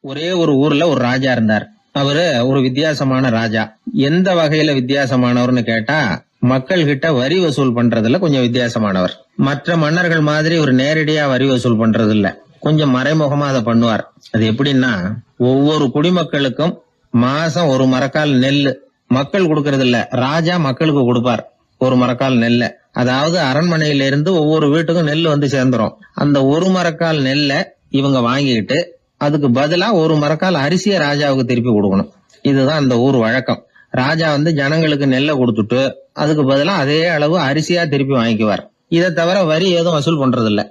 ஒரே ஒரு ஊர்ல ஒரு ராஜா இருந்தார். அவரு ஒரு வித்தியாசமான ராஜா. எந்த வகையில வித்தியாசமானவர்னு கேட்டா, மக்கள் கிட்ட வரி வசூல் பண்றதுல கொஞ்சம் வித்தியாசமானவர். மற்ற மன்னர்கள் மாதிரி ஒரு நேரடியா வரி வசூல் பண்றது இல்ல, கொஞ்சம் மறைமுகமா அதை பண்ணுவார். அது எப்படின்னா, ஒவ்வொரு குடிமக்களுக்கும் மாசம் ஒரு மரக்கால் நெல்லு மக்கள் கொடுக்கறது இல்ல, ராஜா மக்களுக்கு கொடுப்பார். ஒரு மரக்கால் நெல்ல, அதாவது அரண்மனையில இருந்து ஒவ்வொரு வீட்டுக்கும் நெல் வந்து சேர்ந்துரும். அந்த ஒரு மரக்கால் நெல்ல இவங்க வாங்கிக்கிட்டு அதுக்கு பதிலா ஒரு மரக்கால் அரிசியை ராஜாவுக்கு திருப்பி கொடுக்கணும். இதுதான் அந்த ஊர் வழக்கம். ராஜா வந்து ஜனங்களுக்கு நெல்லை கொடுத்துட்டு அதுக்கு பதிலா அதே அளவு அரிசியா திருப்பி வாங்கிக்குவார். இதை தவிர வரி ஏதும் வசூல் பண்றது இல்ல.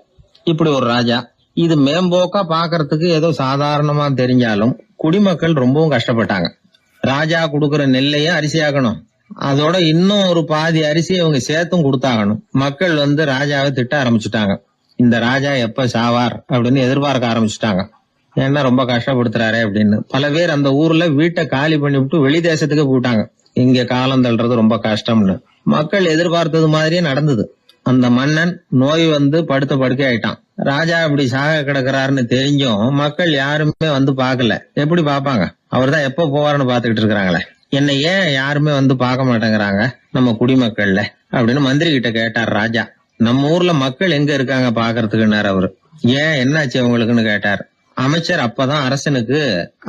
இப்படி ஒரு ராஜா. இது மேம்போக்கா பாக்குறதுக்கு ஏதோ சாதாரணமா தெரிஞ்சாலும் குடிமக்கள் ரொம்பவும் கஷ்டப்பட்டாங்க. ராஜா கொடுக்கற நெல்லையும் அரிசியாக்கணும், அதோட இன்னும் ஒரு பாதி அரிசியை அவங்க சேர்த்தும் கொடுத்தாகணும். மக்கள் வந்து ராஜாவை திட்ட ஆரம்பிச்சுட்டாங்க. இந்த ராஜா எப்ப சாவார் அப்படின்னு எதிர்பார்க்க ஆரம்பிச்சுட்டாங்க. ஏன்னா ரொம்ப கஷ்டப்படுத்துறாரு அப்படின்னு. பல பேர் அந்த ஊர்ல வீட்டை காலி பண்ணிவிட்டு வெளி தேசத்துக்கு போயிட்டாங்க. இங்க காலம் தள்ளுறது ரொம்ப கஷ்டம்னு. மக்கள் எதிர்பார்த்தது மாதிரியே நடந்தது. அந்த மன்னன் நோய் வந்து படுத்த படுக்கை ஆயிட்டான். ராஜா அப்படி சாக கிடக்குறாருன்னு தெரிஞ்சும் மக்கள் யாருமே வந்து பாக்கல. எப்படி பாப்பாங்க? அவர் தான் எப்ப போவாருன்னு பாத்துக்கிட்டு இருக்கிறாங்களே. என்ன ஏன் யாருமே வந்து பார்க்க மாட்டேங்கிறாங்க நம்ம குடிமக்கள்ல அப்படின்னு மந்திரி கிட்ட கேட்டார் ராஜா. நம்ம ஊர்ல மக்கள் எங்க இருக்காங்க பாக்குறதுக்குன்னாரு அவரு. ஏன் என்னாச்சு அவங்களுக்குன்னு கேட்டார். அமைச்சர் அப்பதான் அரசனுக்கு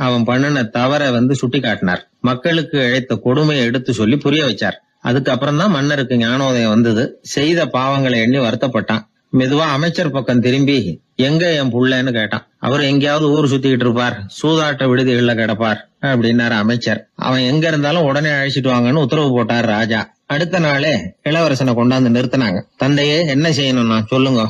அவன் பண்ணின தவற வந்து சுட்டி காட்டினார். மக்களுக்கு இழைத்த கொடுமையை எடுத்து சொல்லி புரிய வச்சார். அதுக்கப்புறம் தான் மன்னருக்கு ஞானோதயம் வந்தது. செய்த பாவங்களை எண்ணி வருத்தப்பட்டான். மெதுவா அமைச்சர் பக்கம் திரும்பி, எங்க என் புள்ளன்னு கேட்டான். அவர் எங்கேயாவது ஊர் சுத்திக்கிட்டு இருப்பார், சூதாட்ட விடுதிகள்ல கிடப்பார் அப்படின்னாரு அமைச்சர். அவன் எங்க இருந்தாலும் உடனே அழைச்சிட்டு வாங்கன்னு உத்தரவு போட்டார் ராஜா. அடுத்த நாளே இளவரசனை கொண்டாந்து நிறுத்தினாங்க. தந்தையே, என்ன செய்யணும்னா சொல்லுங்க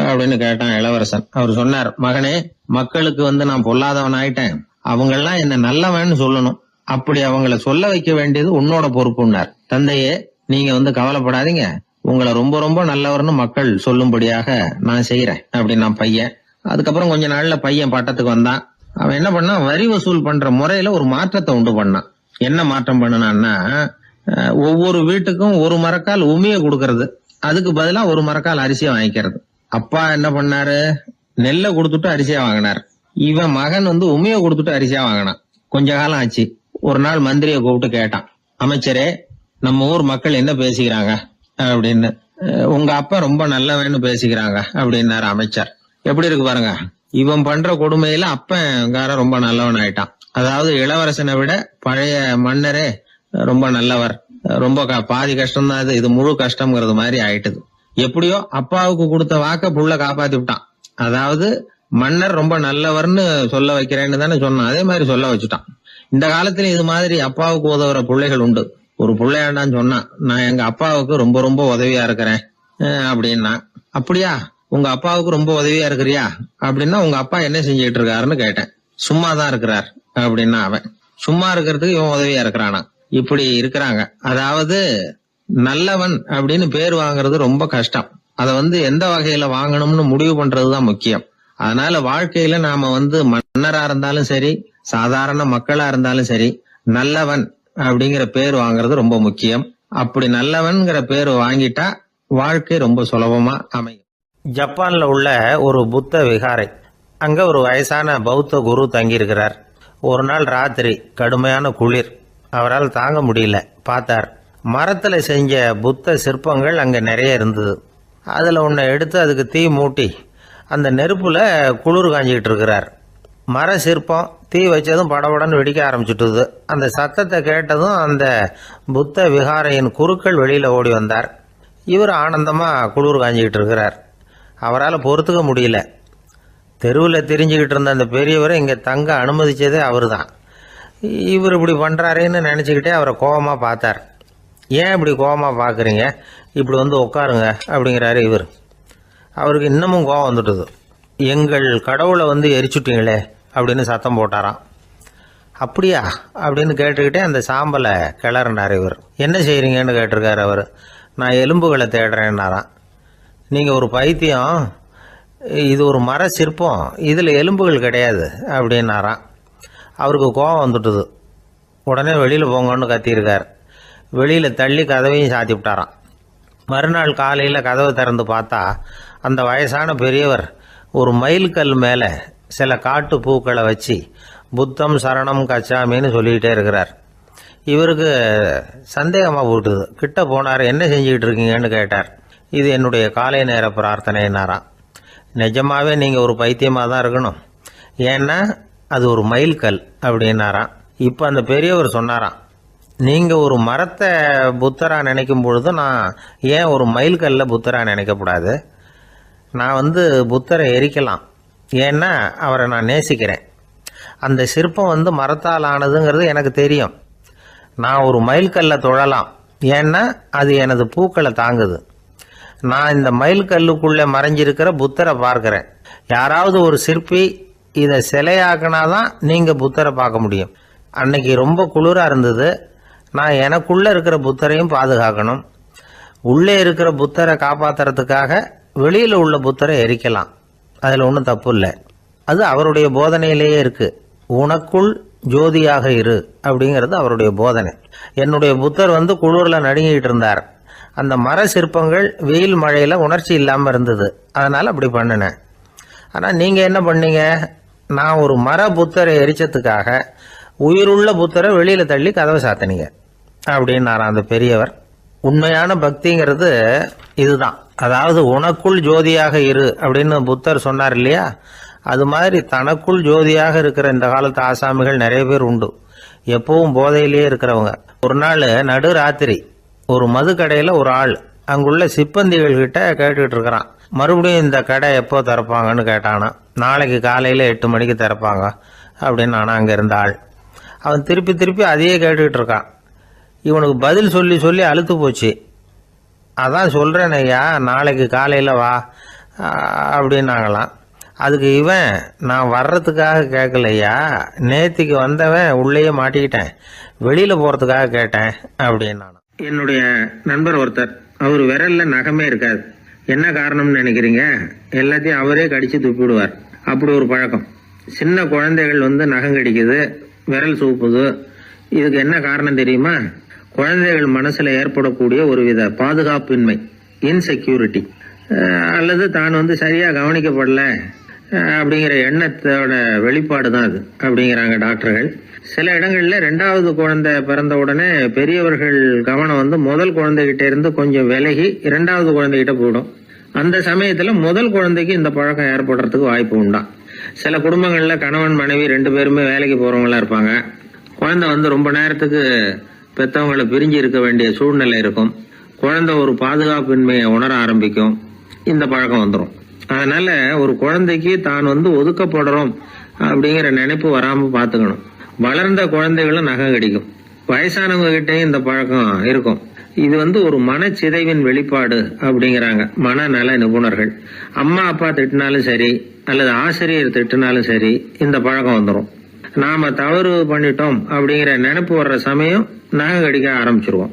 அப்படின்னு கேட்டான் இளவரசன். அவர் சொன்னார், மகனே, மக்களுக்கு வந்து நான் பொல்லாதவன் ஆயிட்டேன், அவங்க எல்லாம் என்ன நல்லவன்னு சொல்லணும். அப்படி அவங்கள சொல்ல வைக்க வேண்டியது உன்னோட பொறுப்புன்னார். தந்தையே, நீங்க வந்து கவலைப்படாதீங்க, உங்களை ரொம்ப ரொம்ப நல்லவர்னு மக்கள் சொல்லும்படியாக நான் செய்யறேன் அப்படின்னா பையன். அதுக்கப்புறம் கொஞ்ச நாள்ல பையன் பட்டத்துக்கு வந்தான். அவன் என்ன பண்ணான், வரி வசூல் பண்ற முறையில ஒரு மாற்றத்தை உண்டு பண்ணான். என்ன மாற்றம் பண்ணனான்னா, ஒவ்வொரு வீட்டுக்கும் ஒரு மரக்கால் உமிய கொடுக்கறது, அதுக்கு பதிலா ஒரு மரக்கால் அரிசியை வாங்கிக்கிறது. அப்பா என்ன பண்ணாரு, நெல்லை கொடுத்துட்டு அரிசியா வாங்கினார். இவன் மகன் வந்து உமிய கொடுத்துட்டு அரிசியா வாங்கினான். கொஞ்ச காலம் ஆச்சு. ஒரு நாள் மந்திரியை கூப்பிட்டு கேட்டான், அமைச்சரே, நம்ம ஊர் மக்கள் என்ன பேசிக்கிறாங்க அப்படின்னு. உங்க அப்பா ரொம்ப நல்லவன்னு பேசிக்கிறாங்க அப்படின்னாரு அமைச்சர். எப்படி இருக்கு பாருங்க, இவன் பண்ற கொடுமையில அப்பங்கார ரொம்ப நல்லவன் ஆயிட்டான். அதாவது இளவரசனை விட பழைய மன்னரே ரொம்ப நல்லவர், ரொம்ப பாதி கஷ்டம் தான் இது முழு கஷ்டம்ங்கிறது மாதிரி ஆயிட்டுது. எப்படியோ அப்பாவுக்கு கொடுத்த வாக்க புள்ள காப்பாத்தி விட்டான். அதாவது மன்னர் ரொம்ப நல்லவர்னு சொல்ல வைக்கிறேன்னு தானே சொன்னான், அதே மாதிரி சொல்ல வச்சுட்டான். இந்த காலத்துல இது மாதிரி அப்பாவுக்கு உதவுற பிள்ளைகள் உண்டு. ஒரு பிள்ளையாண்டான்னு சொன்னான், நான் எங்க அப்பாவுக்கு ரொம்ப ரொம்ப உதவியா இருக்கிறேன் அப்படின்னா. அப்படியா, உங்க அப்பாவுக்கு ரொம்ப உதவியா இருக்கிறியா அப்படின்னா, உங்க அப்பா என்ன செஞ்சுட்டு இருக்காருன்னு கேட்டேன். சும்மாதான் இருக்கிறார் அப்படின்னா அவன். சும்மா இருக்கிறதுக்கு இவன் உதவியா இருக்கிறானா? இப்படி இருக்கிறாங்க. அதாவது நல்லவன் அப்படின்னு பேர் வாங்குறது ரொம்ப கஷ்டம். அத வந்து எந்த வகையில வாங்கணும்னு முடிவு பண்றதுதான் முக்கியம். அதனால வாழ்க்கையில நாம வந்து மன்னரா இருந்தாலும் சரி, சாதாரண மக்களா இருந்தாலும் சரி, நல்லவன் அப்படிங்கிற பேர் வாங்குறது ரொம்ப முக்கியம். அப்படி நல்லவன்கிற பேர் வாங்கிட்டா வாழ்க்கை ரொம்ப சுலபமா அமையும். ஜப்பான்ல உள்ள ஒரு புத்த விகாரை, அங்க ஒரு வயசான பௌத்த குரு தங்கியிருக்கிறார். ஒரு நாள் ராத்திரி கடுமையான குளிர், அவரால் தாங்க முடியல. பார்த்தார், மரத்துல செஞ்ச புத்த சிற்பங்கள் அங்க நிறைய இருந்தது. அதுல ஒன்றை எடுத்து அதுக்கு தீ மூட்டி அந்த நெருப்புல குளிர் காஞ்சிக்கிட்டு இருக்கிறார். மர சிற்பம் தீ வச்சதும் படபடன்னு வெடிக்க ஆரம்பிச்சுட்டுது. அந்த சத்தத்தை கேட்டதும் அந்த புத்த விகாரையின் குருக்கள் வெளியில ஓடி வந்தார். இவர் ஆனந்தமா குளிர் காஞ்சிக்கிட்டு இருக்கிறார். அவரால் பொறுத்துக்க முடியல. தெருவில் திரிஞ்சுக்கிட்டு இருந்த அந்த பெரியவரை இங்கே தங்க அனுமதிச்சதே அவர் தான். இவர் இப்படி பண்ணுறாருன்னு நினச்சிக்கிட்டே அவரை கோபமாக பார்த்தார். ஏன் இப்படி கோபமாக பார்க்குறீங்க, இப்படி வந்து உட்காருங்க அப்படிங்கிறாரு இவர். அவருக்கு இன்னமும் கோபம் வந்துட்டுது. எங்கள் கடவுளை வந்து எரிச்சுட்டீங்களே அப்படின்னு சத்தம் போட்டாராம். அப்படியா அப்படின்னு கேட்டுக்கிட்டே அந்த சாம்பலை கிளறினார் இவர். என்ன செய்கிறீங்கன்னு கேட்டிருக்காரு அவர். நான் எலும்புகளை தேடுறேன்னாராம். நீங்கள் ஒரு பைத்தியம், இது ஒரு மர சிற்பம், இதில் எலும்புகள் கிடையாது அப்படின்னாராம். அவருக்கு கோபம் வந்துட்டுது. உடனே வெளியில் போங்கன்னு கத்தியிருக்கார். வெளியில் தள்ளி கதவையும் சாத்தி விட்டாராம். மறுநாள் காலையில் கதவை திறந்து பார்த்தா அந்த வயசான பெரியவர் ஒரு மயில்கல் மேலே சில காட்டு பூக்களை வச்சு புத்தம் சரணம் கச்சாமின்னு சொல்லிக்கிட்டே இருக்கிறார். இவருக்கு சந்தேகமாக போட்டுது. கிட்ட போனார். என்ன செஞ்சுக்கிட்டு இருக்கீங்கன்னு கேட்டார். இது என்னுடைய காலை நேர பிரார்த்தனைனாராம். நிஜமாவே நீங்கள் ஒரு பைத்தியமாக தான் இருக்கணும், ஏன்னா அது ஒரு மைல்கல் அப்படின்னாராம். இப்போ அந்த பெரியவர் சொன்னாராம், நீங்கள் ஒரு மரத்தை புத்தராக நினைக்கும் பொழுது நான் ஏன் ஒரு மைல்கல்ல புத்தராக நினைக்கக்கூடாது? நான் புத்தரை எரிக்கலாம், ஏன்னா அவரை நான் நேசிக்கிறேன். அந்த சிற்பம் மரத்தால் ஆனதுங்கிறது எனக்கு தெரியும். நான் ஒரு மைல்கல்லை தொழலாம், ஏன்னா அது எனது பூக்களை தாங்குது. நான் இந்த மைல்கல்லுக்குள்ளே மறைஞ்சிருக்கிற புத்தரை பார்க்கிறேன். யாராவது ஒரு சிற்பி இதை சிலையாக்கினாதான் நீங்கள் புத்தரை பார்க்க முடியும். அன்னைக்கு ரொம்ப குளிராக இருந்தது. நான் எனக்குள்ளே இருக்கிற புத்தரையும் பாதுகாக்கணும். உள்ளே இருக்கிற புத்தரை காப்பாற்றுறதுக்காக வெளியில் உள்ள புத்தரை எரிக்கலாம், அதில் ஒன்றும் தப்பு இல்லை. அது அவருடைய போதனையிலேயே இருக்குது. உனக்குள் ஜோதியாக இரு அப்படிங்கிறது அவருடைய போதனை. என்னுடைய புத்தர் குளிரில் நடுங்கிட்டு இருந்தார். அந்த மர சிற்பங்கள் வெயில் மழையில் உணர்ச்சி இல்லாமல் இருந்தது, அதனால் அப்படி பண்ணினேன். ஆனால் நீங்கள் என்ன பண்ணீங்க? நான் ஒரு மர புத்தரை எரிச்சதுக்காக உயிருள்ள புத்தரை வெளியில் தள்ளி கதவை சாத்தினீங்க அப்படின்னாராம் அந்த பெரியவர். உண்மையான பக்திங்கிறது இதுதான். அதாவது உனக்குள் ஜோதியாக இரு அப்படின்னு புத்தர் சொன்னார் இல்லையா, அது மாதிரி தனக்குள் ஜோதியாக இருக்கிற இந்த காலத்து ஆசாமிகள் நிறைய பேர் உண்டு. எப்பவும் போதையிலேயே இருக்கிறவங்க. ஒரு நாள் நடு ராத்திரி ஒரு மது கடையில் ஒரு ஆள் அங்குள்ள சிப்பந்திகள் கிட்ட கேட்டுக்கிட்டு இருக்கிறான். மறுபடியும் இந்த கடை எப்போ திறப்பாங்கன்னு கேட்டானா. நாளைக்கு காலையில் 8 மணிக்கு திறப்பாங்க அப்படின்னு நானா அங்கே இருந்த ஆள். அவன் திருப்பி திருப்பி அதையே கேட்டுக்கிட்டு இருக்கான். இவனுக்கு பதில் சொல்லி சொல்லி அழுத்து போச்சு. அதான் சொல்கிறேன் ஐயா, நாளைக்கு காலையில் வா அப்படின்னாங்களாம். அதுக்கு இவன், நான் வர்றதுக்காக கேட்கலையா, நேத்திக்கு வந்தவன் உள்ளேயே மாட்டிக்கிட்டேன், வெளியில் போகிறதுக்காக கேட்டேன் அப்படின்னான். என்னுடைய நண்பர் ஒருத்தர், அவர் விரல்ல நகமே இருக்காது. என்ன காரணம்னு நினைக்கிறீங்க? எல்லாத்தையும் அவரே கடிச்சு துப்பிடுவார். அப்படி ஒரு பழக்கம். சின்ன குழந்தைகள் நகம் கடிக்குது, விரல் சூப்புது. இதுக்கு என்ன காரணம் தெரியுமா? குழந்தைகள் மனசுல ஏற்படக்கூடிய ஒருவித பாதுகாப்பின்மை, இன்செக்யூரிட்டி, அல்லது தான் சரியா கவனிக்கப்படல அப்படிங்கிற எண்ணத்தோட வெளிப்பாடு தான் அது அப்படிங்கிறாங்க டாக்டர்கள். சில இடங்கள்ல 2வது குழந்தை பிறந்த உடனே பெரியவர்கள் கவனம் முதல் குழந்தைகிட்ட இருந்து கொஞ்சம் விலகி 2வது குழந்தைகிட்ட போயிடும். அந்த சமயத்துல முதல் குழந்தைக்கு இந்த பழக்கம் ஏற்படுறதுக்கு வாய்ப்பு உண்டா. சில குடும்பங்கள்ல கணவன் மனைவி 2 பேருமே வேலைக்கு போறவங்களா இருப்பாங்க. குழந்தை ரொம்ப நேரத்துக்கு பெத்தவங்களை பிரிஞ்சு இருக்க வேண்டிய சூழ்நிலை இருக்கும். குழந்தை ஒரு பாதுகாப்பின்மையை உணர ஆரம்பிக்கும். இந்த பழக்கம் வந்துடும். அதனால ஒரு குழந்தைக்கு தான் ஒதுக்கப்படுறோம் அப்படிங்கிற நினைப்பு வராம பாத்துக்கணும். வளர்ந்த குழந்தைகளும் நகம் கடிக்கும். வயசானவங்க கிட்டையும் இந்த பழக்கம் இருக்கும். இது ஒரு மனச்சிதைவின் வெளிப்பாடு அப்படிங்கிறாங்க மனநல நிபுணர்கள். அம்மா அப்பா திட்டினாலும் சரி, அல்லது ஆசிரியர் திட்டினாலும் சரி, இந்த பழக்கம் வந்துடும். நாம தவறு பண்ணிட்டோம் அப்படிங்கிற நினைப்பு வர்ற சமயம் நகம் கடிக்க ஆரம்பிச்சிருவோம்.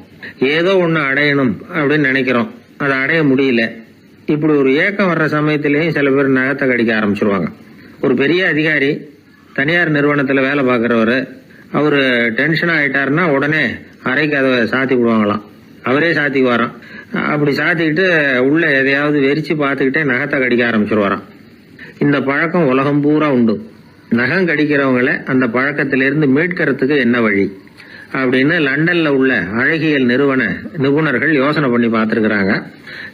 ஏதோ ஒண்ணு அடையணும் அப்படின்னு நினைக்கிறோம், அதை அடைய முடியல. இப்படி ஒரு ஏக்கம் வர்ற சமயத்திலேயும் சில பேர் நகத்தை கடிக்க ஆரம்பிச்சிருவாங்க. ஒரு பெரிய அதிகாரி, தனியார் நிறுவனத்துல வேலை பார்க்கிறவரு, அவரு டென்ஷன் ஆயிட்டாருன்னா உடனே அறைக்கு அதை சாத்தி விடுவாங்களாம். அவரே சாத்திக்குவாராம். அப்படி சாத்திக்கிட்டு உள்ள எதையாவது வெறிச்சு பார்த்துக்கிட்டே நகத்தை கடிக்க ஆரம்பிச்சிருவாராம். இந்த பழக்கம் உலகம் பூரா உண்டு. நகம் கடிக்கிறவங்களை அந்த பழக்கத்திலிருந்து மீட்கிறதுக்கு என்ன வழி அப்படின்னு லண்டன்ல உள்ள அழகியல் நிறுவன நிபுணர்கள் யோசனை பண்ணி பார்த்துருக்குறாங்க.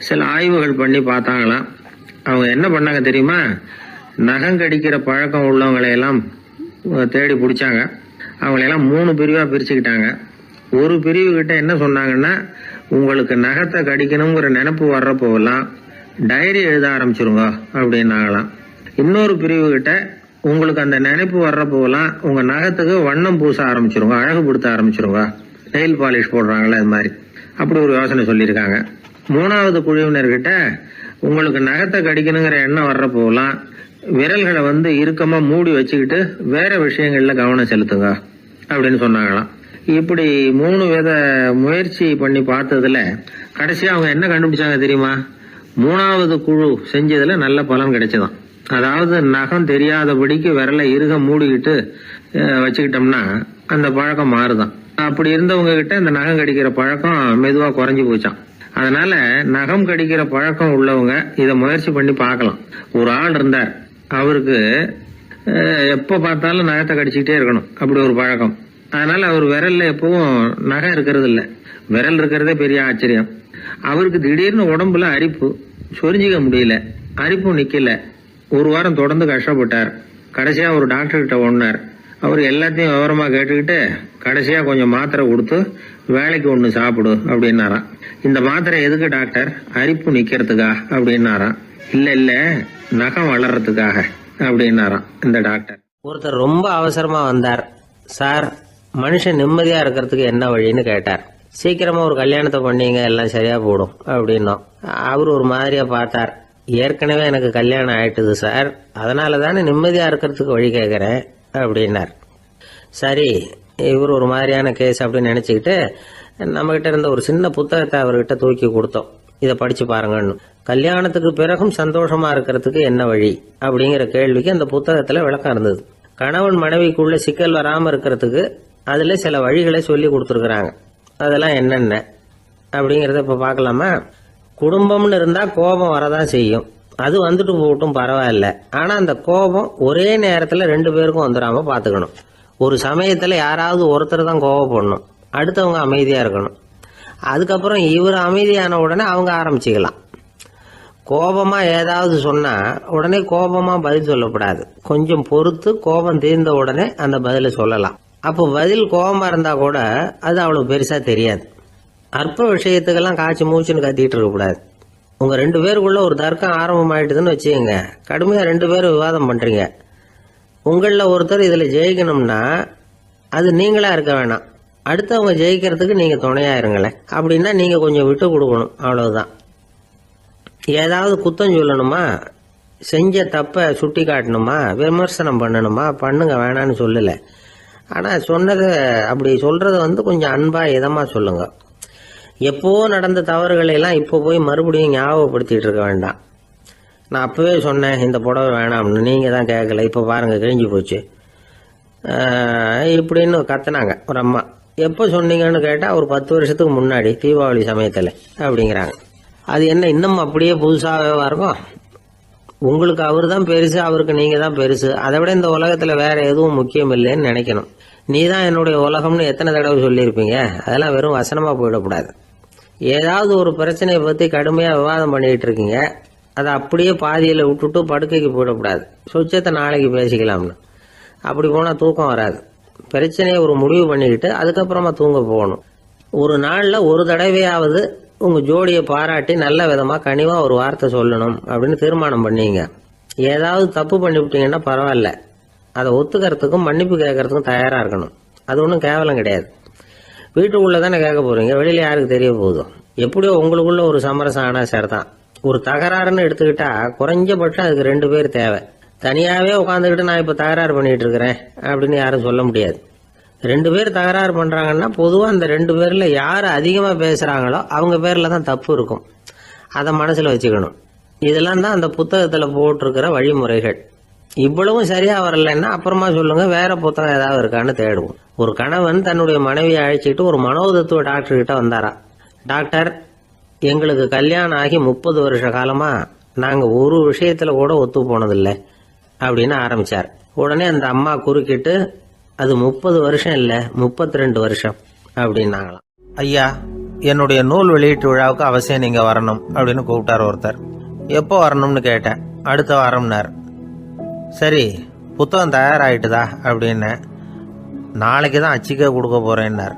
சில ஆய்வுகள் பண்ணி பார்த்தாங்களாம். அவங்க என்ன பண்ணாங்க தெரியுமா? நகம் கடிக்கிற பழக்கம் உள்ளவங்களையெல்லாம் தேடி பிடிச்சாங்க. அவங்களையெல்லாம் 3 பிரிவா பிரிச்சுக்கிட்டாங்க. ஒரு பிரிவு கிட்ட என்ன சொன்னாங்கன்னா, உங்களுக்கு நகத்தை கடிக்கணுங்கிற நினைப்பு வர்றப்போலாம் டைரி எழுத ஆரம்பிச்சிருங்க அப்படின்னாங்களாம். இன்னொரு பிரிவு கிட்ட, உங்களுக்கு அந்த நினைப்பு வர்றப்போலாம் உங்க நகத்துக்கு வண்ணம் பூச ஆரம்பிச்சிருங்க, அழகுபடுத்த ஆரம்பிச்சிருங்க, நெயில் பாலிஷ் போடுறாங்களே அது மாதிரி. அப்படி ஒரு யோசனை சொல்லியிருக்காங்க. 3வது குழுவினர்கிட்ட, உங்களுக்கு நகத்தை கடிக்கணுங்கிற எண்ணம் வர்றப்போலாம் விரல்களை இறுக்கமா மூடி வச்சுக்கிட்டு வேற விஷயங்கள்ல கவனம் செலுத்துங்க அப்படின்னு சொன்னாங்களாம். இப்படி 3 வித முயற்சி பண்ணி பார்த்ததுல கடைசியா அவங்க என்ன கண்டுபிடிச்சாங்க தெரியுமா? 3வது குழு செஞ்சதுல நல்ல பலன் கிடைச்சதாம். அதாவது நகம் தெரியாதபடிக்கு விரலை இறுக மூடிக்கிட்டு வச்சுக்கிட்டோம்னா அந்த பழக்கம் மாறுதான். அப்படி இருந்தவங்க கிட்ட இந்த நகம் கடிக்கிற பழக்கம் மெதுவா குறைஞ்சு போச்சான். அதனால நகம் கடிக்கிற பழக்கம் உள்ளவங்க இதை முயற்சி பண்ணி பார்க்கலாம். ஒரு ஆள் இருந்தார், அவருக்கு எப்ப பார்த்தாலும் நகத்தை கடிச்சுக்கிட்டே இருக்கணும், அப்படி ஒரு பழக்கம். அதனால அவர் விரல்ல எப்பவும் நகை இருக்கிறது இல்ல, விரல் இருக்கிறதே பெரிய ஆச்சரியம். அவருக்கு திடீர்னு உடம்புல அரிப்பு, சொரிஞ்சிக்க முடியல, அரிப்பும் நிக்கல. ஒரு வாரம் தொடர்ந்து கஷ்டப்பட்டார். கடைசியா ஒரு டாக்டர் கிட்ட ஓடினார். அவர் எல்லாத்தையும் விவரமா கேட்டுக்கிட்டு கடைசியா கொஞ்சம் மாத்திரை கொடுத்து வேலைக்கு ஒண்ணு சாப்பிடு அப்படின்னாராம். இந்த மாத்திரை எதுக்கு டாக்டர்? அரிப்பு நிக்கிறதுக்கா அப்படின்னாராம். இல்ல நகம் வளர்றதுக்காக அப்படின்னாராம் இந்த டாக்டர். ஒருத்தர் ரொம்ப அவசரமா வந்தார். சார், மனுஷன் நிம்மதியா இருக்கிறதுக்கு என்ன வழின்னு கேட்டார். சீக்கிரமா ஒரு கல்யாணத்தை பண்ணீங்க, எல்லாம் சரியா போடும் அப்படின்னோம். அவர் ஒரு மாதிரியா பார்த்தார். ஏற்கனவே எனக்கு கல்யாணம் ஆயிட்டுது சார், அதனால தானே நிம்மதியா இருக்கிறதுக்கு வழி கேட்கறேன் அப்படின்னார். சரி, இவர் ஒரு மாதிரியான கேஸ் அப்படின்னு நினைச்சுக்கிட்டு நம்ம கிட்ட இருந்த ஒரு சின்ன புத்தகத்தை அவர்கிட்ட தூக்கி கொடுத்தோம். இதை படிச்சு பாருங்கன்னு. கல்யாணத்துக்கு பிறகும் சந்தோஷமா இருக்கிறதுக்கு என்ன வழி அப்படிங்கிற கேள்விக்கு அந்த புத்தகத்துல விளக்கம் இருந்தது. கணவன் மனைவிக்குள்ள சிக்கல் வராம இருக்கிறதுக்கு அதுல சில வழிகளை சொல்லி கொடுத்துருக்குறாங்க. அதெல்லாம் என்னென்ன அப்படிங்கறத இப்ப பார்க்கலாமா? குடும்பம்னு இருந்தா கோபம் வரதான் செய்யும், அது வந்துட்டு போகட்டும், பரவாயில்ல. ஆனா அந்த கோபம் ஒரே நேரத்துல 2 பேருக்கும் வந்துடாம பாத்துக்கணும். ஒரு சமயத்துல யாராவது ஒருத்தர் தான் கோபப்படணும், அடுத்தவங்க அமைதியா இருக்கணும். அதுக்கப்புறம் இவர் அமைதியான உடனே அவங்க ஆரம்பிச்சுக்கலாம். கோபமா ஏதாவது சொன்னா உடனே கோபமா பதில் சொல்லக்கூடாது. கொஞ்சம் பொறுத்து கோபம் தீர்ந்த உடனே அந்த பதில சொல்லலாம். அப்போ பதில் கோபமா இருந்தா கூட அது அவ்வளவு பெருசா தெரியாது. அற்ப விஷயத்துக்கெல்லாம் காய்ச்சி மூச்சுன்னு கத்திட்டு இருக்க கூடாது. உங்க 2 பேருக்குள்ள ஒரு தர்க்கம் ஆரம்பமாயிட்டுதுன்னு வச்சுக்கோங்க. கடுமையா 2 பேரும் விவாதம் பண்றீங்க. உங்கள ஒருத்தர் இதுல ஜெயிக்கணும்னா அது நீங்களா இருக்க வேணாம், அடுத்தவங்க ஜெயிக்கிறதுக்கு நீங்க துணையா இருங்களேன். அப்படின்னா நீங்க கொஞ்சம் விட்டு கொடுக்கணும், அவ்வளவுதான். ஏதாவது குத்தம் சொல்லணுமா, செஞ்ச தப்ப சுட்டி காட்டணுமா, விமர்சனம் பண்ணணுமா, பண்ணுங்க, வேணான்னு சொல்லல. ஆனா சொன்னதை அப்படி சொல்றத கொஞ்சம் அன்பா இதமா சொல்லுங்க. எப்போ நடந்த தவறுகளை எல்லாம் இப்போ போய் மறுபடியும் ஞாபகப்படுத்திட்டு இருக்க வேண்டாம். நான் அப்பவே சொன்னேன் இந்த புடவை வேணாம்னு, நீங்க தான் கேட்கல, இப்போ பாருங்க கிழிஞ்சு போச்சு இப்படின்னு கத்துனாங்க ஒரு அம்மா. எப்போ சொன்னீங்கன்னு கேட்டா ஒரு 10 வருஷத்துக்கு முன்னாடி தீபாவளி சமயத்துல அப்படிங்கிறாங்க. அது என்ன இன்னும் அப்படியே புதுசாகவே இருக்கும்? உங்களுக்கு அவர் தான் பெருசு, அவருக்கு நீங்க தான் பெருசு. அதை விட இந்த உலகத்துல வேற எதுவும் முக்கியம் இல்லைன்னு நினைக்கணும். நீ தான் என்னுடைய உலகம்னு எத்தனை தடவை சொல்லியிருப்பீங்க? அதெல்லாம் வெறும் வசனமா போயிடக்கூடாது. ஏதாவது ஒரு பிரச்சனையை பத்தி கடுமையா விவாதம் பண்ணிட்டு இருக்கீங்க, அதை அப்படியே பாதியில விட்டுட்டு படுக்கைக்கு போயிடக்கூடாது. சொச்சத்தை நாளைக்கு பேசிக்கலாம்னு. அப்படி போனா தூக்கம் வராது. பிரச்சனையை ஒரு முடிவு பண்ணிக்கிட்டு அதுக்கப்புறமா தூங்க போகணும். ஒரு நாள்ல ஒரு தடவையாவது உங்க ஜோடியை பாராட்டி நல்ல விதமா கனிவா ஒரு வார்த்தை சொல்லணும் அப்படின்னு தீர்மானம் பண்ணீங்க. ஏதாவது தப்பு பண்ணிவிட்டீங்கன்னா பரவாயில்ல, அதை ஒத்துக்கிறதுக்கும் மன்னிப்பு கேட்கறதுக்கும் தயாரா இருக்கணும். அது ஒன்றும் கேவலம் கிடையாது. வீட்டுக்குள்ள தானே கேட்க போறீங்க, வெளியில யாருக்கு தெரிய போகுதோ? எப்படியோ உங்களுக்குள்ள ஒரு சமரசம் ஆனா சரிதான். ஒரு தகராறுன்னு எடுத்துக்கிட்டா குறைஞ்சபட்சம் அதுக்கு 2 பேர் தேவை. தனியாவே உட்காந்துக்கிட்டு நான் இப்ப தகராறு பண்ணிட்டு இருக்கிறேன் அப்படின்னு யாரும் சொல்ல முடியாது. 2 பேர் தகராறு பண்றாங்கன்னா பொதுவா அந்த 2 பேர்ல யாரு அதிகமா பேசுறாங்களோ அவங்க பேர்ல தான் தப்பு இருக்கும். அதை மனசுல வச்சுக்கணும். இதெல்லாம் தான் அந்த புத்தகத்துல போட்டிருக்கிற வழிமுறைகள். இவ்வளவும் சரியா வரலன்னா அப்புறமா சொல்லுங்க, வேற புத்தகம் ஏதாவது இருக்கான்னு தேடுவோம். ஒரு கணவன் தன்னுடைய மனைவியை அழைச்சிட்டு ஒரு மனோதத்துவ டாக்டர் கிட்ட வந்தாரா. டாக்டர், எங்களுக்கு கல்யாணம் ஆகி 30 வருஷ காலமா நாங்க ஒரு விஷயத்துல கூட ஒத்து போனதில்லை அப்படின்னு ஆரம்பிச்சார். உடனே அந்த அம்மா குறுக்கிட்டு, அது 30 வருஷம் இல்ல 32 வருஷம் அப்படின்னாங்களாம். ஐயா, என்னுடைய நூல் வெளியீட்டு விழாவுக்கு அவசியம் நீங்க வரணும் அப்படின்னு கூப்பிட்டார் ஒருத்தர். எப்போ வரணும்னு கேட்டேன். அடுத்த வாரம்னார். சரி, புத்தகம் தயாராகிட்டுதா அப்படின்னு. நாளைக்கு தான் அச்சிக்க கொடுக்க போறேன்னார்.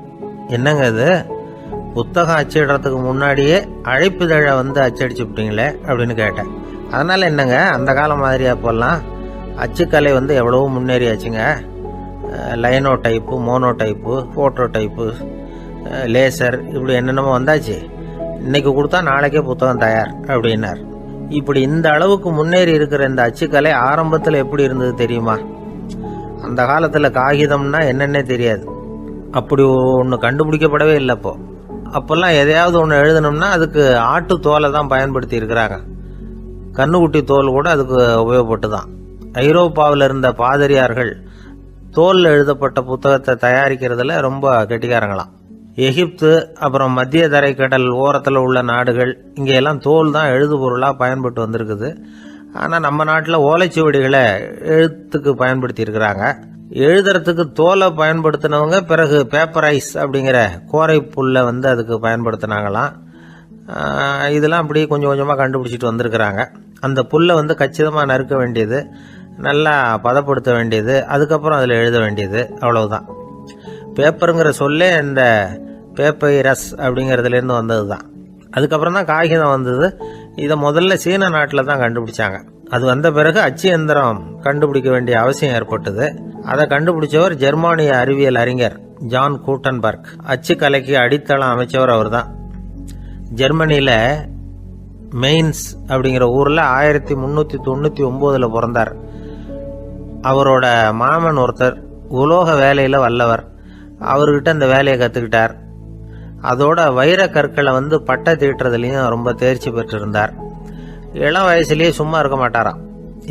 என்னங்க இது, புத்தகம் அச்சிடுறதுக்கு முன்னாடியே அழைப்பிதழை அச்சடிச்சுட்டீங்களே அப்படின்னு கேட்டேன். அதனால என்னங்க, அந்த காலம் மாதிரி அப்போல்லாம் அச்சுக்கலை எவ்வளவோ முன்னேறியாச்சுங்க. Linotype, Monotype, photo type, laser, இப்படி என்னென்னமோ வந்தாச்சு. இன்னைக்கு கொடுத்தா நாளைக்கே புத்தகம் தயார் அப்படின்னார். இப்படி இந்த அளவுக்கு முன்னேறி இருக்கிற இந்த அச்சுக்கலை ஆரம்பத்தில் எப்படி இருந்தது தெரியுமா? அந்த காலத்தில் காகிதம்னா என்னன்னே தெரியாது. அப்படி ஒன்று கண்டுபிடிக்கப்படவே இல்லை. அப்போல்லாம் எதையாவது ஒன்று எழுதணும்னா அதுக்கு ஆட்டு தோலை தான் பயன்படுத்தி இருக்கிறாங்க. கண்ணுக்குட்டி தோல் கூட அதுக்கு உபயோகப்பட்டு தான். ஐரோப்பாவில் இருந்த பாதிரியார்கள் தோல்ல எழுதப்பட்ட புத்தகத்தை தயாரிக்கிறதுல ரொம்ப கெட்டிக்காரங்களாம். எகிப்து, அப்புறம் மத்திய தரைக்கடல் ஓரத்தில் உள்ள நாடுகள், இங்கெல்லாம் தோல் தான் எழுது பொருளாக பயன்பட்டு வந்திருக்குது. ஆனால் நம்ம நாட்டில் ஓலைச்சுவடிகளை எழுத்துக்கு பயன்படுத்தி இருக்கிறாங்க. எழுதுறதுக்கு தோலை பயன்படுத்தினவங்க பிறகு பேப்பரைஸ் அப்படிங்கிற கோரை புல்லை வந்து அதுக்கு பயன்படுத்தினாங்களாம். இதெல்லாம் அப்படி கொஞ்சம் கொஞ்சமாக கண்டுபிடிச்சிட்டு வந்திருக்கிறாங்க. அந்த புல்லை வந்து கச்சிதமாக நறுக்க வேண்டியது, நல்லா பதப்படுத்த வேண்டியது, அதுக்கப்புறம் அதில் எழுத வேண்டியது, அவ்வளவுதான். பேப்பருங்கிற சொல்லே இந்த பேப்பைரஸ் அப்படிங்கிறதுலேருந்து வந்தது தான். அதுக்கப்புறம் தான் காகிதம் வந்தது. இதை முதல்ல சீன நாட்டில் தான் கண்டுபிடிச்சாங்க. அது வந்த பிறகு அச்சு எந்திரம் கண்டுபிடிக்க வேண்டிய அவசியம் ஏற்பட்டது. அதை கண்டுபிடிச்சவர் ஜெர்மானிய அறிவியல் அறிஞர் ஜான் கூட்டன்பர்க். அச்சு கலைக்கு அடித்தளம் அமைச்சவர் அவர் தான். ஜெர்மனியில் மெயின்ஸ் அப்படிங்கிற ஊரில் 1399 பிறந்தார். அவரோட மாமன் ஒருத்தர் உலோக வேலையில் வல்லவர். அவர்கிட்ட அந்த வேலையை கற்றுக்கிட்டார். அதோட வைர கற்களை வந்து பட்டை தீட்டுறதுலையும் ரொம்ப தேர்ச்சி பெற்றிருந்தார். இளம் வயசுலேயே சும்மா இருக்க மாட்டாராம்.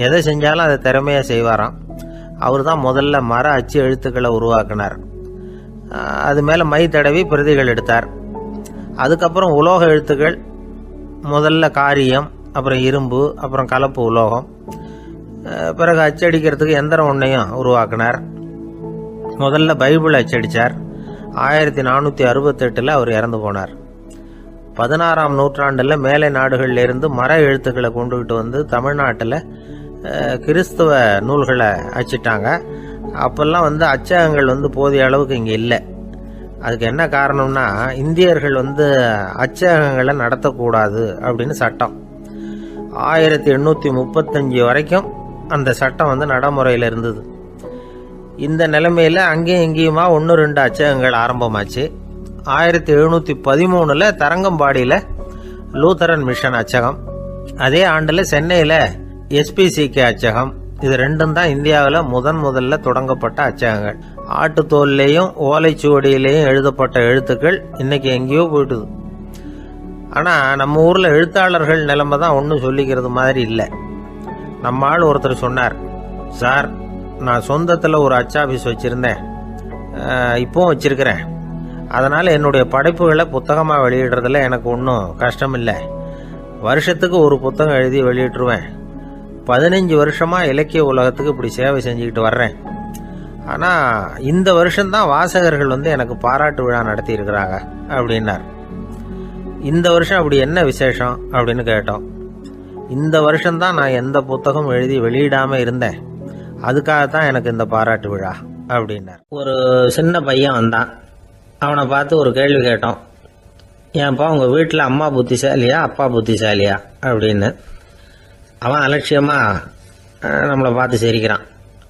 எதை செஞ்சாலும் அதை திறமையாக செய்வாராம். அவர் தான் முதல்ல மர அச்சு எழுத்துக்களை உருவாக்கினார். அது மேலே மை தடவி பிரதிகள் எடுத்தார். அதுக்கப்புறம் உலோக எழுத்துக்கள், முதல்ல காரியம், அப்புறம் இரும்பு, அப்புறம் கலப்பு உலோகம், பிறகு அச்சடிக்கிறதுக்கு எந்திரம் ஒன்றையும் உருவாக்கினார். முதல்ல பைபிள் அச்சடித்தார். 1468 அவர் இறந்து போனார். 16ஆம் நூற்றாண்டில் மேலை நாடுகளிலிருந்து மர எழுத்துக்களை கொண்டுகிட்டு வந்து தமிழ்நாட்டில் கிறிஸ்துவ நூல்களை அச்சிட்டாங்க. அப்போல்லாம் வந்து அச்சகங்கள் வந்து போதிய அளவுக்கு இங்கே இல்லை. அதுக்கு என்ன காரணம்னா, இந்தியர்கள் வந்து அச்சகங்களை நடத்தக்கூடாது அப்படின்னு சட்டம். 1835 வரைக்கும் அந்த சட்டம் வந்து நடைமுறையில் இருந்தது. இந்த நிலைமையில் அங்கேயும் இங்கேயுமா 1-2 அச்சகங்கள் ஆரம்பமாச்சு. 1713 தரங்கம்பாடியில் லூத்தரன் மிஷன் அச்சகம், அதே ஆண்டில் சென்னையில் SPCK அச்சகம். இது ரெண்டும் தான் இந்தியாவில் முதல்ல தொடங்கப்பட்ட அச்சகங்கள். ஆட்டுத்தோல்லையும் ஓலைச்சுவடியிலையும் எழுதப்பட்ட எழுத்துக்கள் இன்னைக்கு எங்கேயோ போயிட்டுது. ஆனால் நம்ம ஊரில் எழுத்தாளர்கள் நிலைமை தான் ஒன்றும் சொல்லிக்கிறது மாதிரி இல்லை. நம்ம ஆள் ஒருத்தர் சொன்னார், சார் நான் சொந்தத்தில் ஒரு அச்சாபீஸ் வச்சுருந்தேன், இப்போவும் வச்சுருக்கிறேன். அதனால் என்னுடைய படைப்புகளை புத்தகமாக வெளியிடுறதுல எனக்கு ஒன்றும் கஷ்டம் இல்லை. வருஷத்துக்கு ஒரு புத்தகம் எழுதி வெளியிட்டுருவேன். 15 வருஷமாக இலக்கிய உலகத்துக்கு இப்படி சேவை செஞ்சுக்கிட்டு வர்றேன். ஆனால் இந்த வருஷம்தான் வாசகர்கள் வந்து எனக்கு பாராட்டு விழா நடத்தி இருக்கிறாங்க அப்படின்னார். இந்த வருஷம் அப்படி என்ன விசேஷம் அப்படின்னு கேட்டோம். இந்த வருஷம்தான் நான் எந்த புத்தகம் எழுதி வெளியிடாமல் இருந்தேன், அதுக்காகத்தான் எனக்கு இந்த பாராட்டு விழா அப்படின்னார். ஒரு சின்ன பையன் வந்தான். அவனை பார்த்து ஒரு கேள்வி கேட்டோம். ஏன்ப்பா உங்கள் வீட்டில் அம்மா புத்திசாலியா அப்பா புத்திசாலியா அப்படின்னு. அவன் அலட்சியமாக நம்மளை பார்த்து சிரிக்கிறான்.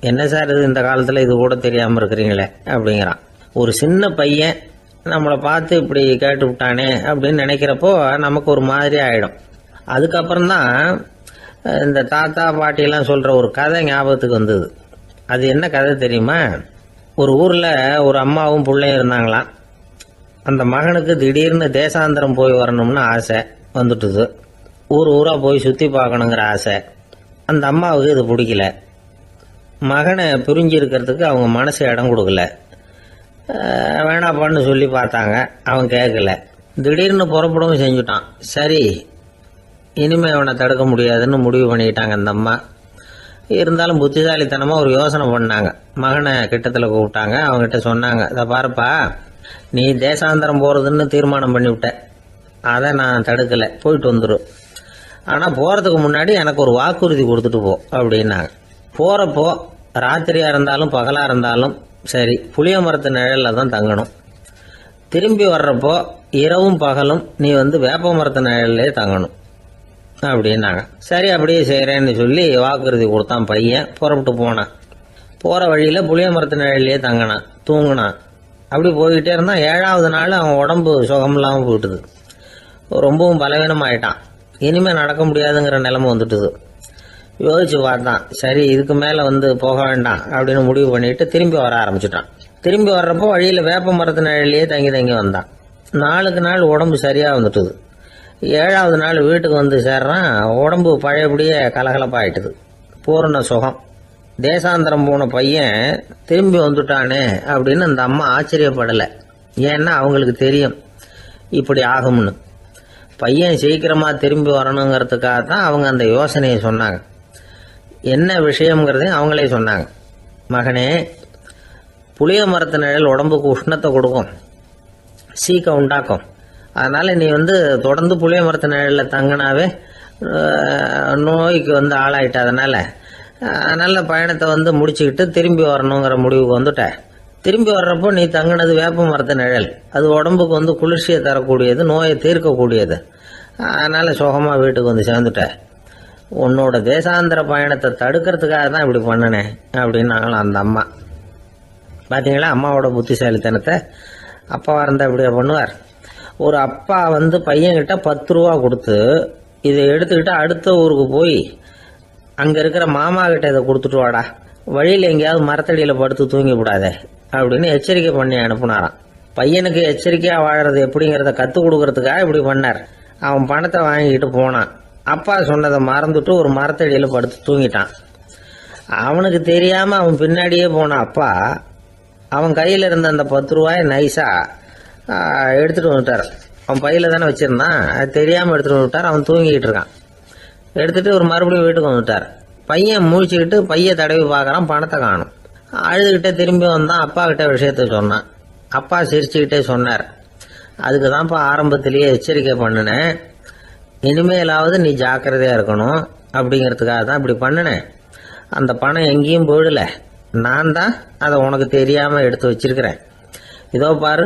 என்ன சார் இது, இந்த காலத்தில் இது கூட தெரியாமல் இருக்கிறீங்களே அப்படிங்கிறான். ஒரு சின்ன பையன் நம்மளை பார்த்து இப்படி கேட்டு விட்டானே அப்படின்னு நினைக்கிறப்போ நமக்கு ஒரு மாதிரி ஆகிடும். அதுக்கப்புறம்தான் இந்த தாத்தா பாட்டியெல்லாம் சொல்கிற ஒரு கதை ஞாபகத்துக்கு வந்தது. அது என்ன கதை தெரியுமா? ஒரு ஊரில் ஒரு அம்மாவும் பிள்ளையும் இருந்தாங்களாம். அந்த மகனுக்கு திடீர்னு தேசாந்திரம் போய் வரணும்னு ஆசை வந்துட்டுது. ஊராக போய் சுற்றி பார்க்கணுங்கிற ஆசை. அந்த அம்மாவுக்கு இது பிடிக்கல. மகனை பிரிஞ்சு இருக்கிறதுக்கு அவங்க மனசு இடம் கொடுக்கல. வேணாப்பான்னு சொல்லி பார்த்தாங்க, அவன் கேட்கல. திடீர்னு புறப்படவும் செஞ்சுட்டான். சரி, இனிமேல் அவனை தடுக்க முடியாதுன்னு முடிவு பண்ணிக்கிட்டாங்க அந்த அம்மா. இருந்தாலும் புத்திசாலித்தனமாக ஒரு யோசனை பண்ணாங்க. மகனை கிட்டத்தில் கூப்பிட்டாங்க. அவங்ககிட்ட சொன்னாங்க, இதை பாருப்பா, நீ தேசாந்திரம் போகிறதுன்னு தீர்மானம் பண்ணிவிட்ட, அதை நான் தடுக்கலை, போயிட்டு வந்துடும். ஆனால் போகிறதுக்கு முன்னாடி எனக்கு ஒரு வாக்குறுதி கொடுத்துட்டு போ அப்படின்னாங்க. போகிறப்போ ராத்திரியாக இருந்தாலும் பகலாக இருந்தாலும் சரி புளிய மரத்து நிழலில் தான் தங்கணும். திரும்பி வர்றப்போ இரவும் பகலும் நீ வந்து வேப்ப மரத்து நிழல்லே தங்கணும் அப்படின்னாங்க. சரி அப்படியே செய்கிறேன்னு சொல்லி வாக்குறுதி கொடுத்தான் பையன். புறப்பட்டு போனான். போகிற வழியில் புளிய மரத்து நிழல்லே தங்கினான், தூங்கினான். அப்படி போய்கிட்டே இருந்தான். 7ஆவது நாள் அவன் உடம்பு சுகமில்லாமல் போயிட்டுது. ரொம்பவும் பலவீனமாயிட்டான். இனிமேல் நடக்க முடியாதுங்கிற நிலைமை வந்துட்டுது. யோசிச்சு பார்த்தான். சரி, இதுக்கு மேலே வந்து போக வேண்டாம் அப்படின்னு முடிவு பண்ணிட்டு திரும்பி வர ஆரம்பிச்சுட்டான். திரும்பி வர்றப்போ வழியில் வேப்ப மரத்து நிழலையே தங்கி வந்தான். நாளுக்கு நாள் உடம்பு சரியாக வந்துட்டுது. 7ஆவது நாள் வீட்டுக்கு வந்து சேர்றான். உடம்பு பழையபடியே கலகலப்பாயிட்டுது. பூரண சுகம். தேசாந்திரம் போன பையன் திரும்பி வந்துட்டானே அப்படின்னு அந்த அம்மா ஆச்சரியப்படலை. ஏன்னா அவங்களுக்கு தெரியும் இப்படி ஆகும்னு. பையன் சீக்கிரமாக திரும்பி வரணுங்கிறதுக்காக தான் அவங்க அந்த யோசனையை சொன்னாங்க. என்ன விஷயம்ங்கிறதையும் அவங்களே சொன்னாங்க. மகனே, புளிய மரத்து நிழல் உடம்புக்கு உஷ்ணத்தை கொடுக்கும், சீக்கம் உண்டாக்கும். அதனால் நீ தொடர்ந்து புளிய மரத்து நிழலில் தங்கினாவே நோய்க்கு ஆளாயிட்ட. அதனால் நல்ல பயணத்தை முடிச்சுக்கிட்டு திரும்பி வரணுங்கிற முடிவுக்கு வந்துட்ட. திரும்பி வர்றப்போ நீ தங்கினது வேப்ப மரத்து நிழல். அது உடம்புக்கு குளிர்ச்சியை தரக்கூடியது, நோயை தீர்க்கக்கூடியது. அதனால் சுகமாக வீட்டுக்கு சேர்ந்துட்ட. உன்னோட தேசாந்திர பயணத்தை தடுக்கிறதுக்காக தான் இப்படி பண்ணினேன் அப்படின்னாங்களாம் அந்த அம்மா. பார்த்தீங்களா அம்மாவோட புத்திசாலித்தனத்தை? அப்பாவாக இருந்தால் இப்படியா பண்ணுவார்? ஒரு அப்பா பையன்கிட்ட 10 ரூபா கொடுத்து இதை எடுத்துக்கிட்டு அடுத்த ஊருக்கு போய் அங்கே இருக்கிற மாமா கிட்ட இதை கொடுத்துட்டு வாடா, வழியில் எங்கேயாவது மரத்தடியில் படுத்து தூங்கி விடாதே அப்படின்னு எச்சரிக்கை பண்ணி அனுப்புனாராம். பையனுக்கு எச்சரிக்கையாக வாழறது எப்படிங்கிறத கற்றுக் கொடுக்கறதுக்காக இப்படி பண்ணார். அவன் பணத்தை வாங்கிக்கிட்டு போனான். அப்பா சொன்னதை மறந்துட்டு ஒரு மரத்தடியில் படுத்து தூங்கிட்டான். அவனுக்கு தெரியாமல் அவன் பின்னாடியே போன அப்பா அவன் கையில் இருந்த அந்த 10 ரூபாயை நைஸாக எடுத்துகிட்டு வந்துட்டார். அவன் பையில தானே வச்சுருந்தான், அது தெரியாமல் எடுத்துகிட்டு வந்துட்டார். அவன் தூங்கிக்கிட்டு இருக்கான். எடுத்துகிட்டு ஒரு மறுபடியும் வீட்டுக்கு வந்துட்டார். பையன் முழிச்சுக்கிட்டு பையை தடவி பார்க்குறான், பணத்தை காணும். அழுதுகிட்டே திரும்பி வந்தான். அப்பா கிட்ட விஷயத்த சொன்னான். அப்பா சிரிச்சுக்கிட்டே சொன்னார், அதுக்கு தான்ப்பா ஆரம்பத்திலேயே எச்சரிக்கை பண்ணினேன், இனிமேலாவது நீ ஜாக்கிரதையாக இருக்கணும் அப்படிங்கிறதுக்காக தான் இப்படி பண்ணினேன். அந்த பணம் எங்கேயும் போயிடல, நான் தான் அதை உனக்கு தெரியாமல் எடுத்து வச்சிருக்கிறேன். இதோ பாரு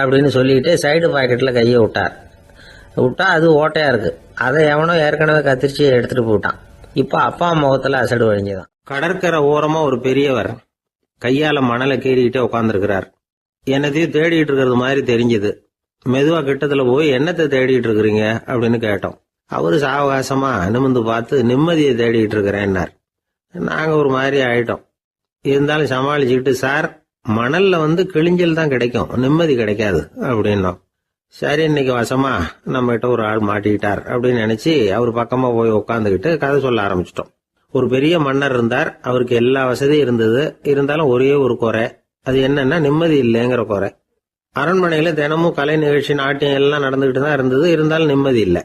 அப்படின்னு சொல்லிக்கிட்டு சைடு பாக்கெட்டில் கையை விட்டா அது ஓட்டையாக இருக்குது. அதை எவனோ ஏற்கனவே கத்திரிச்சு எடுத்துகிட்டு போட்டான். இப்போ அப்பா முகத்தில் அசடு வழிஞ்சுதான். கடற்கரை ஓரமாக ஒரு பெரியவர் கையால் மணலை கீறிக்கிட்டே உட்காந்துருக்கிறார். என்னத்தையும் தேடிட்டு இருக்கிறது மாதிரி தெரிஞ்சுது. மெதுவா கிட்டத்தில் போய் என்னத்தை தேடிட்டு இருக்கிறீங்க அப்படின்னு கேட்டோம். அவரு சாவகாசமா நிமிந்து பார்த்து நிம்மதியை தேடிட்டு இருக்கிறேன்னார். நாங்கள் ஒரு மாதிரி ஆயிட்டோம். இருந்தாலும் சமாளிச்சுக்கிட்டு, சார் மணல்ல கிழிஞ்சல் தான் கிடைக்கும், நிம்மதி கிடைக்காது அப்படின்னோம். சரி, இன்னைக்கு வசமா நம்ம கிட்ட ஒரு ஆள் மாட்டிக்கிட்டார் அப்படின்னு நினைச்சு அவர் பக்கமா போய் உட்காந்துக்கிட்டு கதை சொல்ல ஆரம்பிச்சிட்டோம். ஒரு பெரிய மன்னர் இருந்தார். அவருக்கு எல்லா வசதியும் இருந்தது. இருந்தாலும் ஒரே ஒரு குறை. அது என்னன்னா நிம்மதி இல்லைங்கிற குறை. அரண்மனையில தினமும் கலை நிகழ்ச்சி, நாட்டியம் எல்லாம் நடந்துகிட்டு தான் இருந்தது. இருந்தாலும் நிம்மதி இல்லை.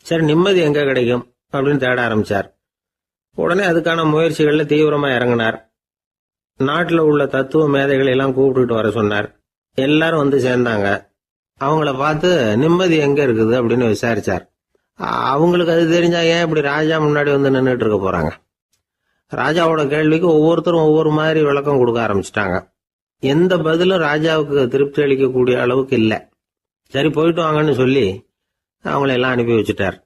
சரி, நிம்மதி எங்க கிடைக்கும் அப்படின்னு தேட ஆரம்பிச்சார். உடனே அதுக்கான முயற்சிகள்ல தீவிரமா இறங்கினார். நாட்டில் உள்ள தத்துவ மேதைகளை எல்லாம் கூப்பிட்டுட்டு வர சொன்னார். எல்லாரும் சேர்ந்தாங்க. அவங்கள பார்த்து நிம்மதி எங்க இருக்குது அப்படின்னு விசாரிச்சார். அவங்களுக்கு அது தெரிஞ்சா ஏன் இப்படி ராஜா முன்னாடி நின்றுட்டு இருக்க போறாங்க? ராஜாவோட கேள்விக்கு ஒவ்வொருத்தரும் ஒவ்வொரு மாதிரி விளக்கம் கொடுக்க ஆரம்பிச்சிட்டாங்க. எந்த பதிலும் ராஜாவுக்கு திருப்தி அளிக்கக்கூடிய அளவுக்கு இல்லை. சரி, போயிட்டு வாங்கன்னு சொல்லி அவங்கள எல்லாம் அனுப்பி வச்சுட்டார்.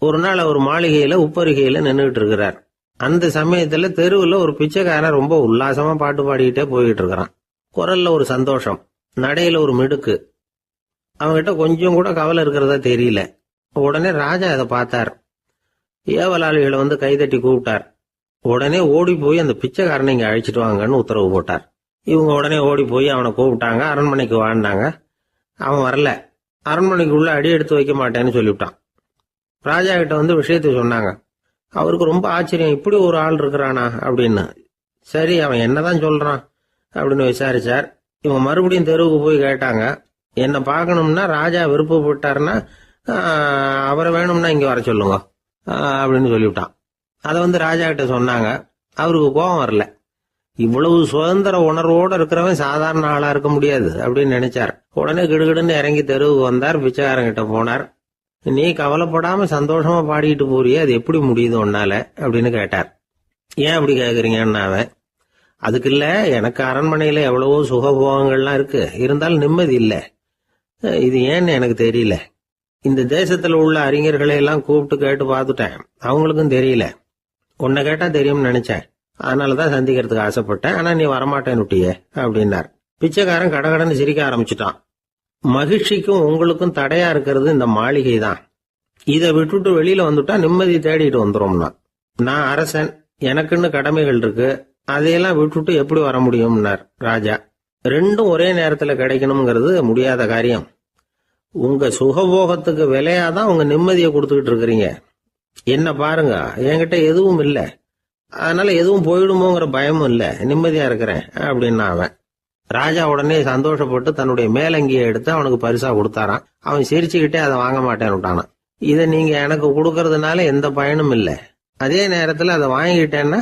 ஒரு நாள் அவர் மாளிகையில உப்பருகையில நின்றுட்டு இருக்கிறார். அந்த சமயத்துல தெருவில் ஒரு பிச்சைக்காரன் ரொம்ப உல்லாசமா பாட்டு பாடிக்கிட்டே போயிட்டு இருக்கிறான். குரல்ல ஒரு சந்தோஷம், நடையில ஒரு மிடுக்கு. அவன்கிட்ட கொஞ்சம் கூட கவலை இருக்கிறதா தெரியல. உடனே ராஜா அதை பார்த்தார். ஏவலாளிகளை கைதட்டி கூப்பிட்டார். உடனே ஓடி போய் அந்த பிச்சைக்காரனை இங்க அழைச்சிட்டு வாங்கன்னு உத்தரவு போட்டார். இவங்க உடனே ஓடி போய் அவனை கூப்பிட்டாங்க. அரண்மனைக்கு வாழ்ந்தாங்க. அவன் வரல. அரண்மனைக்குள்ள அடி எடுத்து வைக்க மாட்டேன்னு சொல்லிவிட்டான். ராஜா கிட்ட விஷயத்தை சொன்னாங்க. அவருக்கு ரொம்ப ஆச்சரியம், இப்படி ஒரு ஆள் இருக்கிறானா அப்படின்னு. சரி, அவன் என்னதான் சொல்றான் அப்படின்னு விசாரிச்சார். இவங்க மறுபடியும் தெருவுக்கு போய் கேட்டாங்க. என்ன பார்க்கணும்னா ராஜா விருப்பப்பட்டாருன்னா அவரை வேணும்னா இங்க வர சொல்லுங்க அப்படின்னு சொல்லிவிட்டான். அதை ராஜா கிட்ட சொன்னாங்க. அவருக்கு கோபம் வரல. இவ்வளவு சுதந்திர உணர்வோடு இருக்கிறவன் சாதாரண ஆளா இருக்க முடியாது அப்படின்னு நினைச்சார். உடனே கிடுகிடுன்னு இறங்கி தெருவுக்கு வந்தார். பிச்சைக்காரங்கிட்ட போனார். நீ கவலைப்படாம சந்தோஷமா பாடிக்கிட்டு போறியே, அது எப்படி முடியுது உன்னால அப்படின்னு கேட்டார். ஏன் அப்படி கேக்குறீங்கன்னு அவன், அதுக்கு இல்ல, எனக்கு அரண்மனையில எவ்வளவோ சுகபோகங்கள்லாம் இருக்கு, இருந்தாலும் நிம்மதி இல்லை. இது ஏன்னு எனக்கு தெரியல. இந்த தேசத்துல உள்ள அறிஞர்களை எல்லாம் கூப்பிட்டு கேட்டு பார்த்துட்டேன், அவங்களுக்கும் தெரியல. உன்னை கேட்டா தெரியும்னு நினைச்சேன், அதனாலதான் சந்திக்கிறதுக்கு ஆசைப்பட்டேன். ஆனா நீ வரமாட்டேன்னு விட்டியே அப்படின்னார். பிச்சைக்காரன் கடகடன்னு சிரிக்க ஆரம்பிச்சுட்டான். மகிழ்ச்சிக்கும் உங்களுக்கும் தடையா இருக்கிறது இந்த மாளிகை தான். இதை விட்டுட்டு வெளியில வந்துட்டா நிம்மதி தேடிட்டு வந்துரும்னா. நான் அரசன், எனக்குன்னு கடமைகள் இருக்கு, அதையெல்லாம் விட்டுட்டு எப்படி வர முடியும்னார் ராஜா. ரெண்டும் ஒரே நேரத்துல கிடைக்கணுங்கிறது முடியாத காரியம். உங்க சுகபோகத்துக்கு விலையாதான் உங்க நிம்மதியை கொடுத்துக்கிட்டு இருக்கிறீங்க. என்ன பாருங்க, என்கிட்ட எதுவும் இல்லை, அதனால எதுவும் போயிடுமோங்கிற பயமும் இல்லை, நிம்மதியா இருக்கிறேன் அப்படின்னா அவன். ராஜா உடனே சந்தோஷப்பட்டு தன்னுடைய மேலங்கியை எடுத்து அவனுக்கு பரிசா கொடுத்தாரான். அவன் சிரிச்சுக்கிட்டே அதை வாங்க மாட்டேன்னு விட்டானான். இதை நீங்க எனக்கு கொடுக்கறதுனால எந்த பயனும் இல்லை, அதே நேரத்தில் அதை வாங்கிட்டேன்னா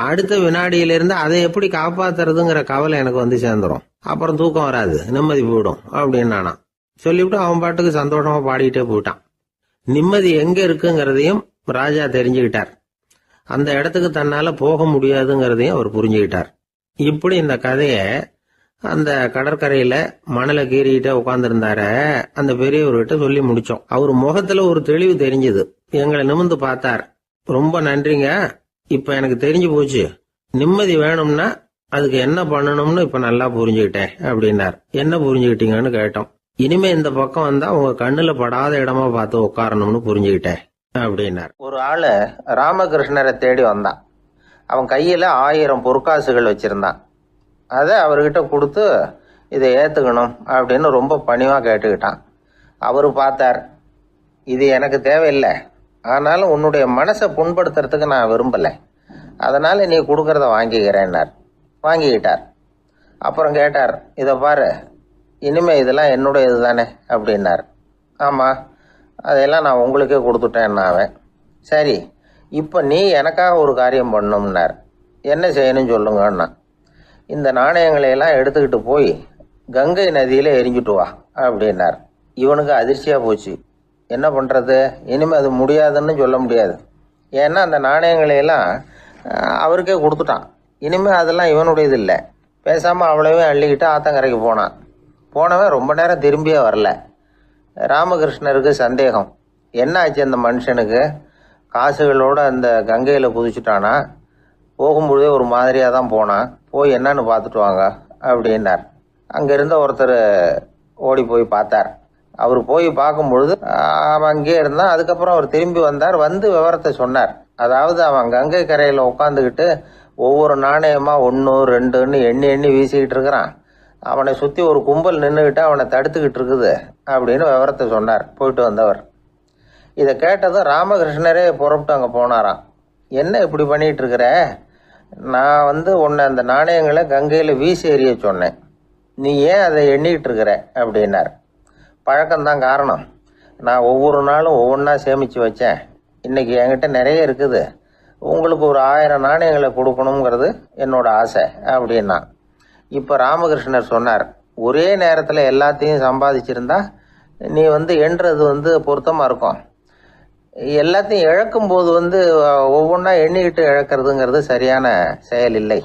அடுத்த வினாடியிலிருந்து அதை எப்படி காப்பாத்துறதுங்கிற கவலை எனக்கு வந்து சேர்ந்துடும். அப்புறம் தூக்கம் வராது, நிம்மதி போயிடும் அப்படின்னு நானா சொல்லிவிட்டு அவன் பாட்டுக்கு சந்தோஷமா பாடிக்கிட்டே போயிட்டான். நிம்மதி எங்க இருக்குங்கிறதையும் ராஜா தெரிஞ்சுக்கிட்டார். அந்த இடத்துக்கு தன்னால போக முடியாதுங்கிறதையும் அவர் புரிஞ்சுக்கிட்டார். இப்படி இந்த கதைய அந்த கடற்கரையில மணலை கீறிக்கிட்டே உட்கார்ந்துருந்தார அந்த பெரியவர்கிட்ட சொல்லி முடிச்சோம். அவர் முகத்துல ஒரு தெளிவு தெரிஞ்சது. எங்களை நிமிர்ந்து பார்த்தார். ரொம்ப நன்றிங்க, இப்ப எனக்கு தெரிஞ்சு போச்சு. நிம்மதி வேணும்னா அதுக்கு என்ன பண்ணணும்னு இப்ப நல்லா புரிஞ்சுக்கிட்டேன் அப்படின்னார். என்ன புரிஞ்சுக்கிட்டீங்கன்னு கேட்டோம். இனிமே இந்த பக்கம் வந்தா உங்க கண்ணுல படாத இடமா பார்த்து உட்காரணும்னு புரிஞ்சுக்கிட்டேன் அப்படின்னார். ஒரு ஆளு ராமகிருஷ்ணரை தேடி வந்தான். அவன் கையில 1000 பொற்காசுகள் வச்சிருந்தான். அதை அவர்கிட்ட கொடுத்து இதை ஏத்துக்கணும் அப்படின்னு ரொம்ப பணிவா கேட்டுக்கிட்டான். அவரு பார்த்தார், இது எனக்கு தேவையில்லை, ஆனாலும் உன்னுடைய மனசை புண்படுத்துறதுக்கு நான் விரும்பலை, அதனால நீ கொடுக்கறத வாங்கிக்கிறேன்னார். வாங்கிக்கிட்டார். அப்புறம் கேட்டார், இதை பாரு, இனிமே இதெல்லாம் என்னுடைய இதுதானே அப்படின்னார். ஆமாம், அதையெல்லாம் நான் உங்களுக்கே கொடுத்துட்டேன். அவன் சரி, இப்போ நீ எனக்காக ஒரு காரியம் பண்ணணும்னார். என்ன செய்யணும்னு சொல்லுங்கன்னா, இந்த நாணயங்களையெல்லாம் எடுத்துக்கிட்டு போய் கங்கை நதியில் எரிஞ்சுட்டு வா அப்படின்னார். இவனுக்கு அதிர்ச்சியாக போச்சு. என்ன பண்ணுறது, இனிமேல் அது முடியாதுன்னு சொல்ல முடியாது. ஏன்னா அந்த நாணயங்களையெல்லாம் அவருக்கே கொடுத்துட்டான். இனிமேல் அதெல்லாம் இவனுடையது இல்லை. பேசாமல் அவ்வளோவே அள்ளிக்கிட்டு ஆத்தங்கரைக்கு போனான். போனவன் ரொம்ப நேரம் திரும்பியே வரல. ராமகிருஷ்ணருக்கு சந்தேகம், என்ன ஆச்சு அந்த மனுஷனுக்கு, காசுகளோடு அந்த கங்கையில் குதிச்சுட்டானா, போகும்பொழுதே ஒரு மாதிரியாக தான் போனான், போய் என்னன்னு பார்த்துட்டு வாங்க அப்படின்னார். அங்கே இருந்த ஒருத்தர் ஓடி போய் பார்த்தார். அவர் போய் பார்க்கும்பொழுது அவன் அங்கேயே இருந்தான். அதுக்கப்புறம் அவர் திரும்பி வந்தார். வந்து விவரத்தை சொன்னார். அதாவது அவன் கங்கை கரையில் உட்காந்துக்கிட்டு ஒவ்வொரு நாணயமா 1 2ன்னு எண்ணி எண்ணி வீசிக்கிட்டு இருக்கிறான். அவனை சுற்றி ஒரு கும்பல் நின்றுக்கிட்டு அவனை தடுத்துக்கிட்டு இருக்குது அப்படின்னு விவரத்தை சொன்னார் போயிட்டு வந்தவர். இதை கேட்டதும் ராமகிருஷ்ணரே புறப்பட்டு அங்கே போனாராம். என்ன இப்படி பண்ணிகிட்டு இருக்கிற, நான் உன்னை அந்த நாணயங்களை கங்கையில் வீசி எறிய சொன்னேன், நீ ஏன் அதை எண்ணிக்கிட்டு இருக்கிற அப்படின்னார். பழக்கம்தான் காரணம், நான் ஒவ்வொரு நாளும் ஒவ்வொன்றா சேமித்து வச்சேன். இன்றைக்கி என்கிட்ட நிறைய இருக்குது, உங்களுக்கு ஒரு 1000 நாணயங்களை கொடுக்கணுங்கிறது என்னோட ஆசை அப்படின்னா. இப்போ ராமகிருஷ்ணர் சொன்னார், ஒரே நேரத்தில் எல்லாத்தையும் சம்பாதிச்சிருந்தா நீ எண்ணுறது பொருத்தமாக இருக்கும். எல்லாத்தையும் இழக்கும்போது ஒவ்வொன்றா எண்ணிக்கிட்டு இழக்கிறதுங்கிறது சரியான செயல் இல்லை.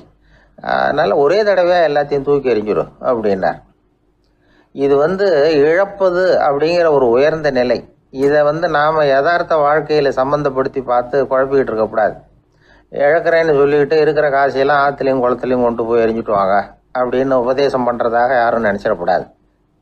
அதனால் ஒரே தடவையாக எல்லாத்தையும் தூக்கி எறிஞ்சிடும் அப்படின்னார். இது இழப்பது அப்படிங்கிற ஒரு உயர்ந்த நிலை. இதை நாம் யதார்த்த வாழ்க்கையில் சம்மந்தப்படுத்தி பார்த்து குழப்பிக்கிட்டு இருக்கக்கூடாது. இழக்கிறேன்னு சொல்லிக்கிட்டு இருக்கிற காசையெல்லாம் ஆற்றுலையும் குளத்துலையும் கொண்டு போய் எரிஞ்சிட்டு வாங்க அப்படின்னு உபதேசம் பண்ணுறதாக யாரும் நினச்சிடக்கூடாது.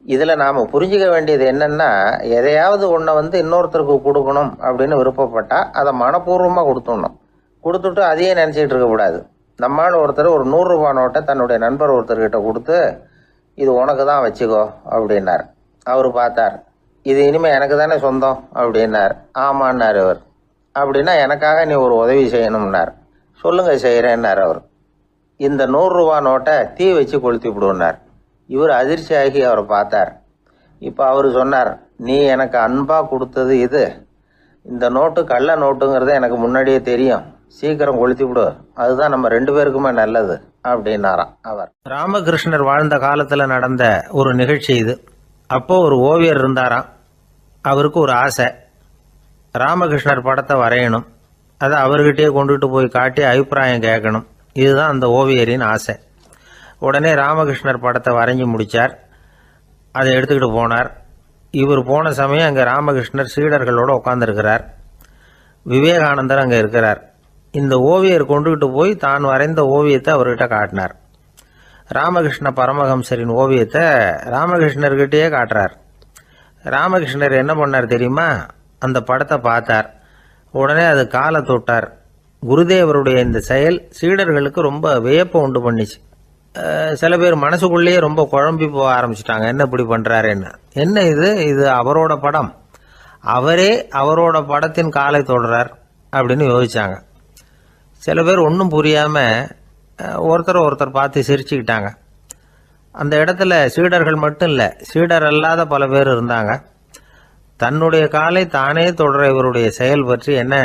இதில் நாம் புரிஞ்சிக்க வேண்டியது என்னென்னா, எதையாவது ஒன்றை இன்னொருத்தருக்கு கொடுக்கணும் அப்படின்னு விருப்பப்பட்டால் அதை மனப்பூர்வமாக கொடுத்துடணும். கொடுத்துட்டு அதையே நினச்சிக்கிட்டு இருக்கக்கூடாது. நம்மால் ஒருத்தர் ஒரு 100 ரூபா நோட்டை தன்னுடைய நண்பர் ஒருத்தர்கிட்ட கொடுத்து, இது உனக்கு தான் வச்சுக்கோ அப்படின்னார். அவர் பார்த்தார், இது இனிமேல் எனக்கு தானே சொந்தம் அப்படின்னார். ஆமான்னார் அவர். அப்படின்னா எனக்காக நீ ஒரு உதவி செய்யணும்னார். சொல்லுங்கள் செய்கிறேன்னார் அவர். இந்த 100 ரூபா நோட்டை தீ வச்சு கொளுத்தி விடுனார். இவர் அதிர்ச்சியாகி அவரை பார்த்தார். இப்போ அவர் சொன்னார், நீ எனக்கு அன்பாக கொடுத்தது இது, இந்த நோட்டு கள்ள நோட்டுங்கிறது எனக்கு முன்னாடியே தெரியும், சீக்கிரம் கொளுத்தி விடு, அதுதான் நம்ம 2 பேருக்குமே நல்லது அப்படின்னாராம் அவர். ராமகிருஷ்ணர் வாழ்ந்த காலத்தில் நடந்த ஒரு நிகழ்ச்சி இது. அப்போ ஒரு ஓவியர் இருந்தாராம். அவருக்கு ஒரு ஆசை, ராமகிருஷ்ணர் படத்தை வரையணும், அதை அவர்கிட்டயே கொண்டுட்டு போய் காட்டி அபிப்பிராயம் கேட்கணும். இதுதான் அந்த ஓவியரின் ஆசை. உடனே ராமகிருஷ்ணர் படத்தை வரைஞ்சி முடித்தார். அதை எடுத்துக்கிட்டு போனார். இவர் போன சமயம் அங்கே ராமகிருஷ்ணர் சீடர்களோடு உட்காந்துருக்கிறார். விவேகானந்தர் அங்கே இருக்கிறார். இந்த ஓவியர் கொண்டுகிட்டு போய் தான் வரைந்த ஓவியத்தை அவர்கிட்ட காட்டினார். ராமகிருஷ்ண பரமஹம்சரின் ஓவியத்தை ராமகிருஷ்ணர்கிட்டயே காட்டுறார். ராமகிருஷ்ணர் என்ன பண்ணார் தெரியுமா, அந்த படத்தை பார்த்தார். உடனே அது காலை தொட்டார். குருதேவருடைய இந்த செயல் சீடர்களுக்கு ரொம்ப வியப்பை உண்டு பண்ணிச்சு. சில பேர் மனசுக்குள்ளேயே ரொம்ப குழம்பி போக ஆரம்பிச்சிட்டாங்க, என்ன இப்படி பண்ணுறாருன்னு. என்ன இது அவரோட படம், அவரே அவரோட படத்தின் காலை தொடுறார் அப்படின்னு யோசிச்சாங்க. சில பேர் ஒன்றும் புரியாமல் ஒருத்தர் பார்த்து சிரிச்சுக்கிட்டாங்க. அந்த இடத்துல சீடர்கள் மட்டும் இல்லை, சீடர் அல்லாத பல பேர் இருந்தாங்க. தன்னுடைய காலை தானே தொடர இவருடைய செயல் பற்றி என்ன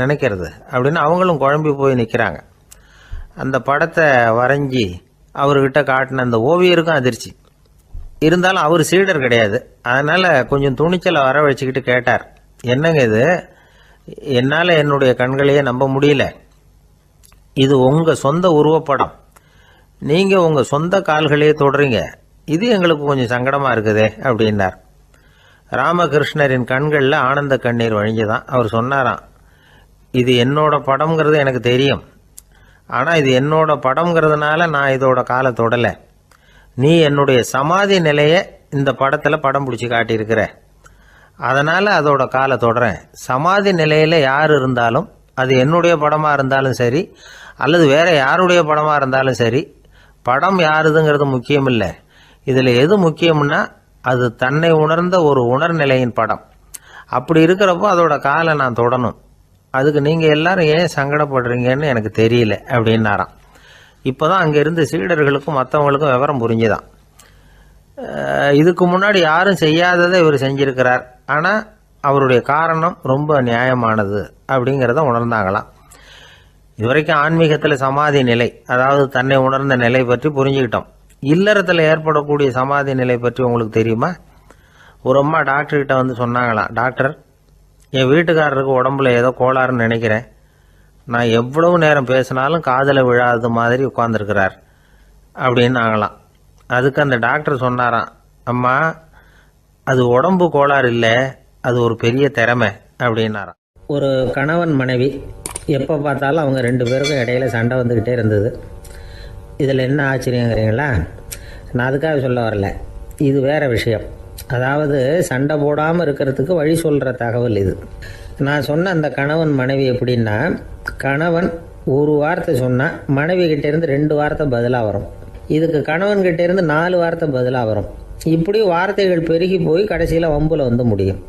நினைக்கிறது அப்படின்னு அவங்களும் குழம்பி போய் நிற்கிறாங்க. அந்த படத்தை வரைஞ்சி அவர்கிட்ட காட்டின அந்த ஓவியருக்கும் அதிர்ச்சி. இருந்தாலும் அவர் சீடர் கிடையாது. அதனால் கொஞ்சம் துணிச்சலை வர வச்சுக்கிட்டு கேட்டார், என்னங்க இது, என்னால் என்னுடைய கண்களையே நம்ப முடியல. இது உங்கள் சொந்த உருவப்படம், நீங்கள் உங்கள் சொந்த கால்களையே தொடுறீங்க, இது எங்களுக்கு கொஞ்சம் சங்கடமாக இருக்குதே அப்படின்னார். ராமகிருஷ்ணரின் கண்களில் ஆனந்த கண்ணீர் வழிஞ்சுதான். அவர் சொன்னாராம், இது என்னோட படம்ங்கிறது எனக்கு தெரியும், ஆனால் இது என்னோட படம்ங்கிறதுனால நான் இதோட காலை தொடலை. நீ என்னுடைய சமாதி நிலையை இந்த படத்தில் படம் பிடிச்சி காட்டியிருக்கிற, அதனால் அதோட காலை தொடறேன். சமாதி நிலையில் யார் இருந்தாலும், அது என்னுடைய படமாக இருந்தாலும் சரி அல்லது வேற யாருடைய படமாக இருந்தாலும் சரி, படம் யாருதுங்கிறது முக்கியம் இல்லை. இதில் எது முக்கியம்னா அது தன்னை உணர்ந்த ஒரு உணர்நிலையின் படம். அப்படி இருக்கிறப்போ அதோட காலை நான் தொடணும். அதுக்கு நீங்கள் எல்லாரும் ஏன் சங்கடப்படுறீங்கன்னு எனக்கு தெரியல அப்படின்னாராம். இப்போ தான் அங்கே இருந்து சீடர்களுக்கும் மற்றவங்களுக்கும் விவரம் புரிஞ்சுதான். இதுக்கு முன்னாடி யாரும் செய்யாததை இவர் செஞ்சிருக்கிறார், ஆனால் அவருடைய காரணம் ரொம்ப நியாயமானது அப்படிங்கிறத உணர்ந்தாங்களாம். இதுவரைக்கும் ஆன்மீகத்தில் சமாதி நிலை, அதாவது தன்னை உணர்ந்த நிலை பற்றி புரிஞ்சுக்கிட்டோம். இல்லறத்தில் ஏற்படக்கூடிய சமாதி நிலை பற்றி உங்களுக்கு தெரியுமா? ஒரு அம்மா டாக்டர்கிட்ட வந்து சொன்னாங்களாம், டாக்டர், என் வீட்டுக்காரருக்கு உடம்புல ஏதோ கோளாறுன்னு நினைக்கிறேன், நான் எவ்வளவு நேரம் பேசினாலும் காதில் விழாதது மாதிரி உட்கார்ந்துருக்கிறார் அப்படின்னாங்களாம். அதுக்கு அந்த டாக்டர் சொன்னாராம், அம்மா, அது உடம்பு கோளாறு இல்லை, அது ஒரு பெரிய திறமை அப்படின்னாராம். ஒரு கணவன் மனைவி எப்போ பார்த்தாலும் அவங்க ரெண்டு பேருக்கும் இடையில சண்டை வந்துக்கிட்டே இருந்தது. இதில் என்ன ஆச்சரியங்கிறீங்களா? நான் அதுக்காக சொல்ல வரல, இது வேறு விஷயம். அதாவது சண்டை போடாமல் இருக்கிறதுக்கு வழி சொல்கிற தகவல் இது. நான் சொன்ன அந்த கணவன் மனைவி எப்படின்னா, கணவன் ஒரு வார்த்தை சொன்னால் மனைவி கிட்டேருந்து 2 வார்த்தை பதிலாக வரும். இதுக்கு கணவன்கிட்டேருந்து 4 வார்த்தை பதிலாக வரும். இப்படி வார்த்தைகள் பெருகி போய் கடைசியில் வம்புல வந்து முடியும்.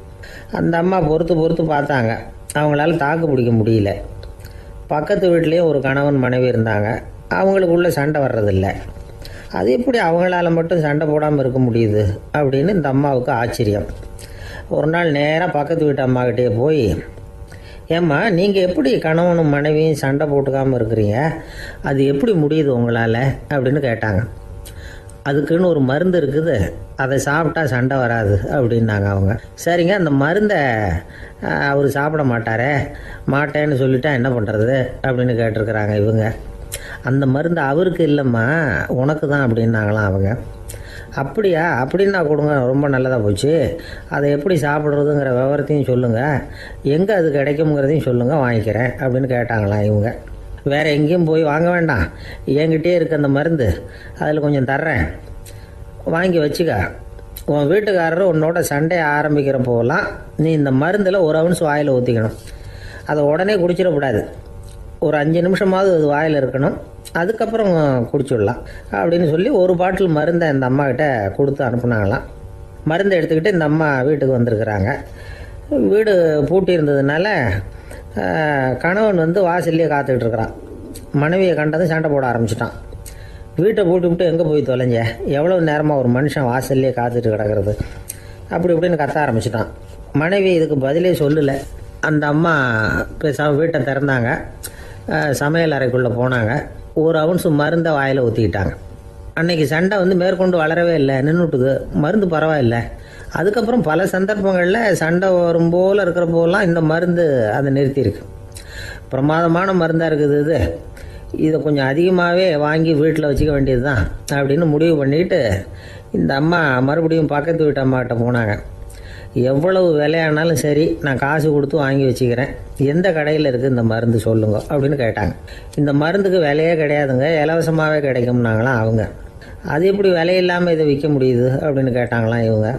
அந்த அம்மா பொறுத்து பார்த்தாங்க, அவங்களால தாக்கு பிடிக்க முடியல. பக்கத்து வீட்லேயும் ஒரு கணவன் மனைவி இருந்தாங்க, அவங்களுக்குள்ள சண்டை வர்றதில்லை. அது எப்படி அவங்களால மட்டும் சண்டை போடாமல் இருக்க முடியுது அப்படின்னு இந்த அம்மாவுக்கு ஆச்சரியம். ஒரு நாள் நேராக பக்கத்து வீட்டு அம்மாக்கிட்டே போய், ஏம்மா, நீங்கள் எப்படி கணவனும் மனைவியும் சண்டை போட்டுக்காமல் இருக்கிறீங்க, அது எப்படி முடியுது உங்களால் அப்படின்னு கேட்டாங்க. அதுக்குன்னு ஒரு மருந்து இருக்குது, அதை சாப்பிட்டா சண்டை வராது அப்படின்னாங்க அவங்க. சரிங்க, அந்த மருந்தை அவர் சாப்பிட மாட்டேன்னு சொல்லிட்டா என்ன பண்ணுறது அப்படின்னு கேட்டிருக்கிறாங்க இவங்க. அந்த மருந்து அவருக்கு இல்லைம்மா, உனக்கு தான் அப்படின்னாங்களாம் அவங்க. அப்படியா, அப்படின்னா கொடுங்க, ரொம்ப நல்லதாக போச்சு. அதை எப்படி சாப்பிட்றதுங்கிற விவரத்தையும் சொல்லுங்கள், எங்கே அது கிடைக்குங்கிறதையும் சொல்லுங்கள், வாங்கிக்கிறேன் அப்படின்னு கேட்டாங்களாம் இவங்க. வேறு எங்கேயும் போய் வாங்க வேண்டாம், என்கிட்டே இருக்க அந்த மருந்து, அதில் கொஞ்சம் தர்றேன், வாங்கி வச்சுக்க. உன் வீட்டுக்காரர் உன்னோட சண்டையை ஆரம்பிக்கிறப்போலாம் நீ இந்த மருந்தில் 1 ounce வாயில் ஊற்றிக்கணும். அதை உடனே குடிச்சிடக்கூடாது, ஒரு 5 நிமிஷமாவது அது வாயில் இருக்கணும், அதுக்கப்புறம் குடிச்சிடலாம் அப்படின்னு சொல்லி ஒரு பாட்டில் மருந்தை இந்த அம்மா கிட்ட கொடுத்து அனுப்புனாங்களாம். மருந்தை எடுத்துக்கிட்டு இந்த அம்மா வீட்டுக்கு வந்திருக்கிறாங்க. வீடு பூட்டி இருந்ததுனால கணவன் வந்து வாசல்லையே காத்துக்கிட்டு இருக்கிறான். மனைவியை கண்டதும் சண்டை போட ஆரம்பிச்சிட்டான். வீட்டை பூட்டி விட்டு எங்கே போய் தொலைஞ்ச, எவ்வளோ நேரமாக ஒரு மனுஷன் வாசல்லையே காத்துட்டு கிடக்கிறது அப்படி இப்படின்னு கத்த ஆரம்பிச்சிட்டான். மனைவி இதுக்கு பதிலே சொல்லலை. அந்த அம்மா பேசாமல் வீட்டை திறந்தாங்க, சமையல் அறைக்குள்ளே போனாங்க, 1 ounce மருந்தை வாயில் ஊற்றிக்கிட்டாங்க. அன்னைக்கு சண்டை வந்து மேற்கொண்டு வளரவே இல்லை, நின்றுட்டுது. மருந்து பரவாயில்லை. அதுக்கப்புறம் பல சந்தர்ப்பங்களில் சண்டை வரும் போல் இருக்கிற போலாம் இந்த மருந்து அதை நிறுத்தியிருக்கு. பிரமாதமான மருந்தாக இருக்குது இதை கொஞ்சம் அதிகமாகவே வாங்கி வீட்டில் வச்சுக்க வேண்டியது தான் அப்படின்னு முடிவு பண்ணிட்டு இந்த அம்மா மறுபடியும் பக்கத்து வீட்டு அம்மாக்கிட்ட போனாங்க. எவ்வளவு விலையானாலும் சரி, நான் காசு கொடுத்து வாங்கி வச்சுக்கிறேன், எந்த கடையில் இருக்குது இந்த மருந்து சொல்லுங்க அப்படின்னு கேட்டாங்க. இந்த மருந்துக்கு விலையே கிடையாதுங்க, இலவசமாகவே கிடைக்கும்னாங்களாம் அவங்க. அது எப்படி விலையில்லாமல் இதை விற்க முடியுது அப்படின்னு கேட்டாங்களாம் இவங்க.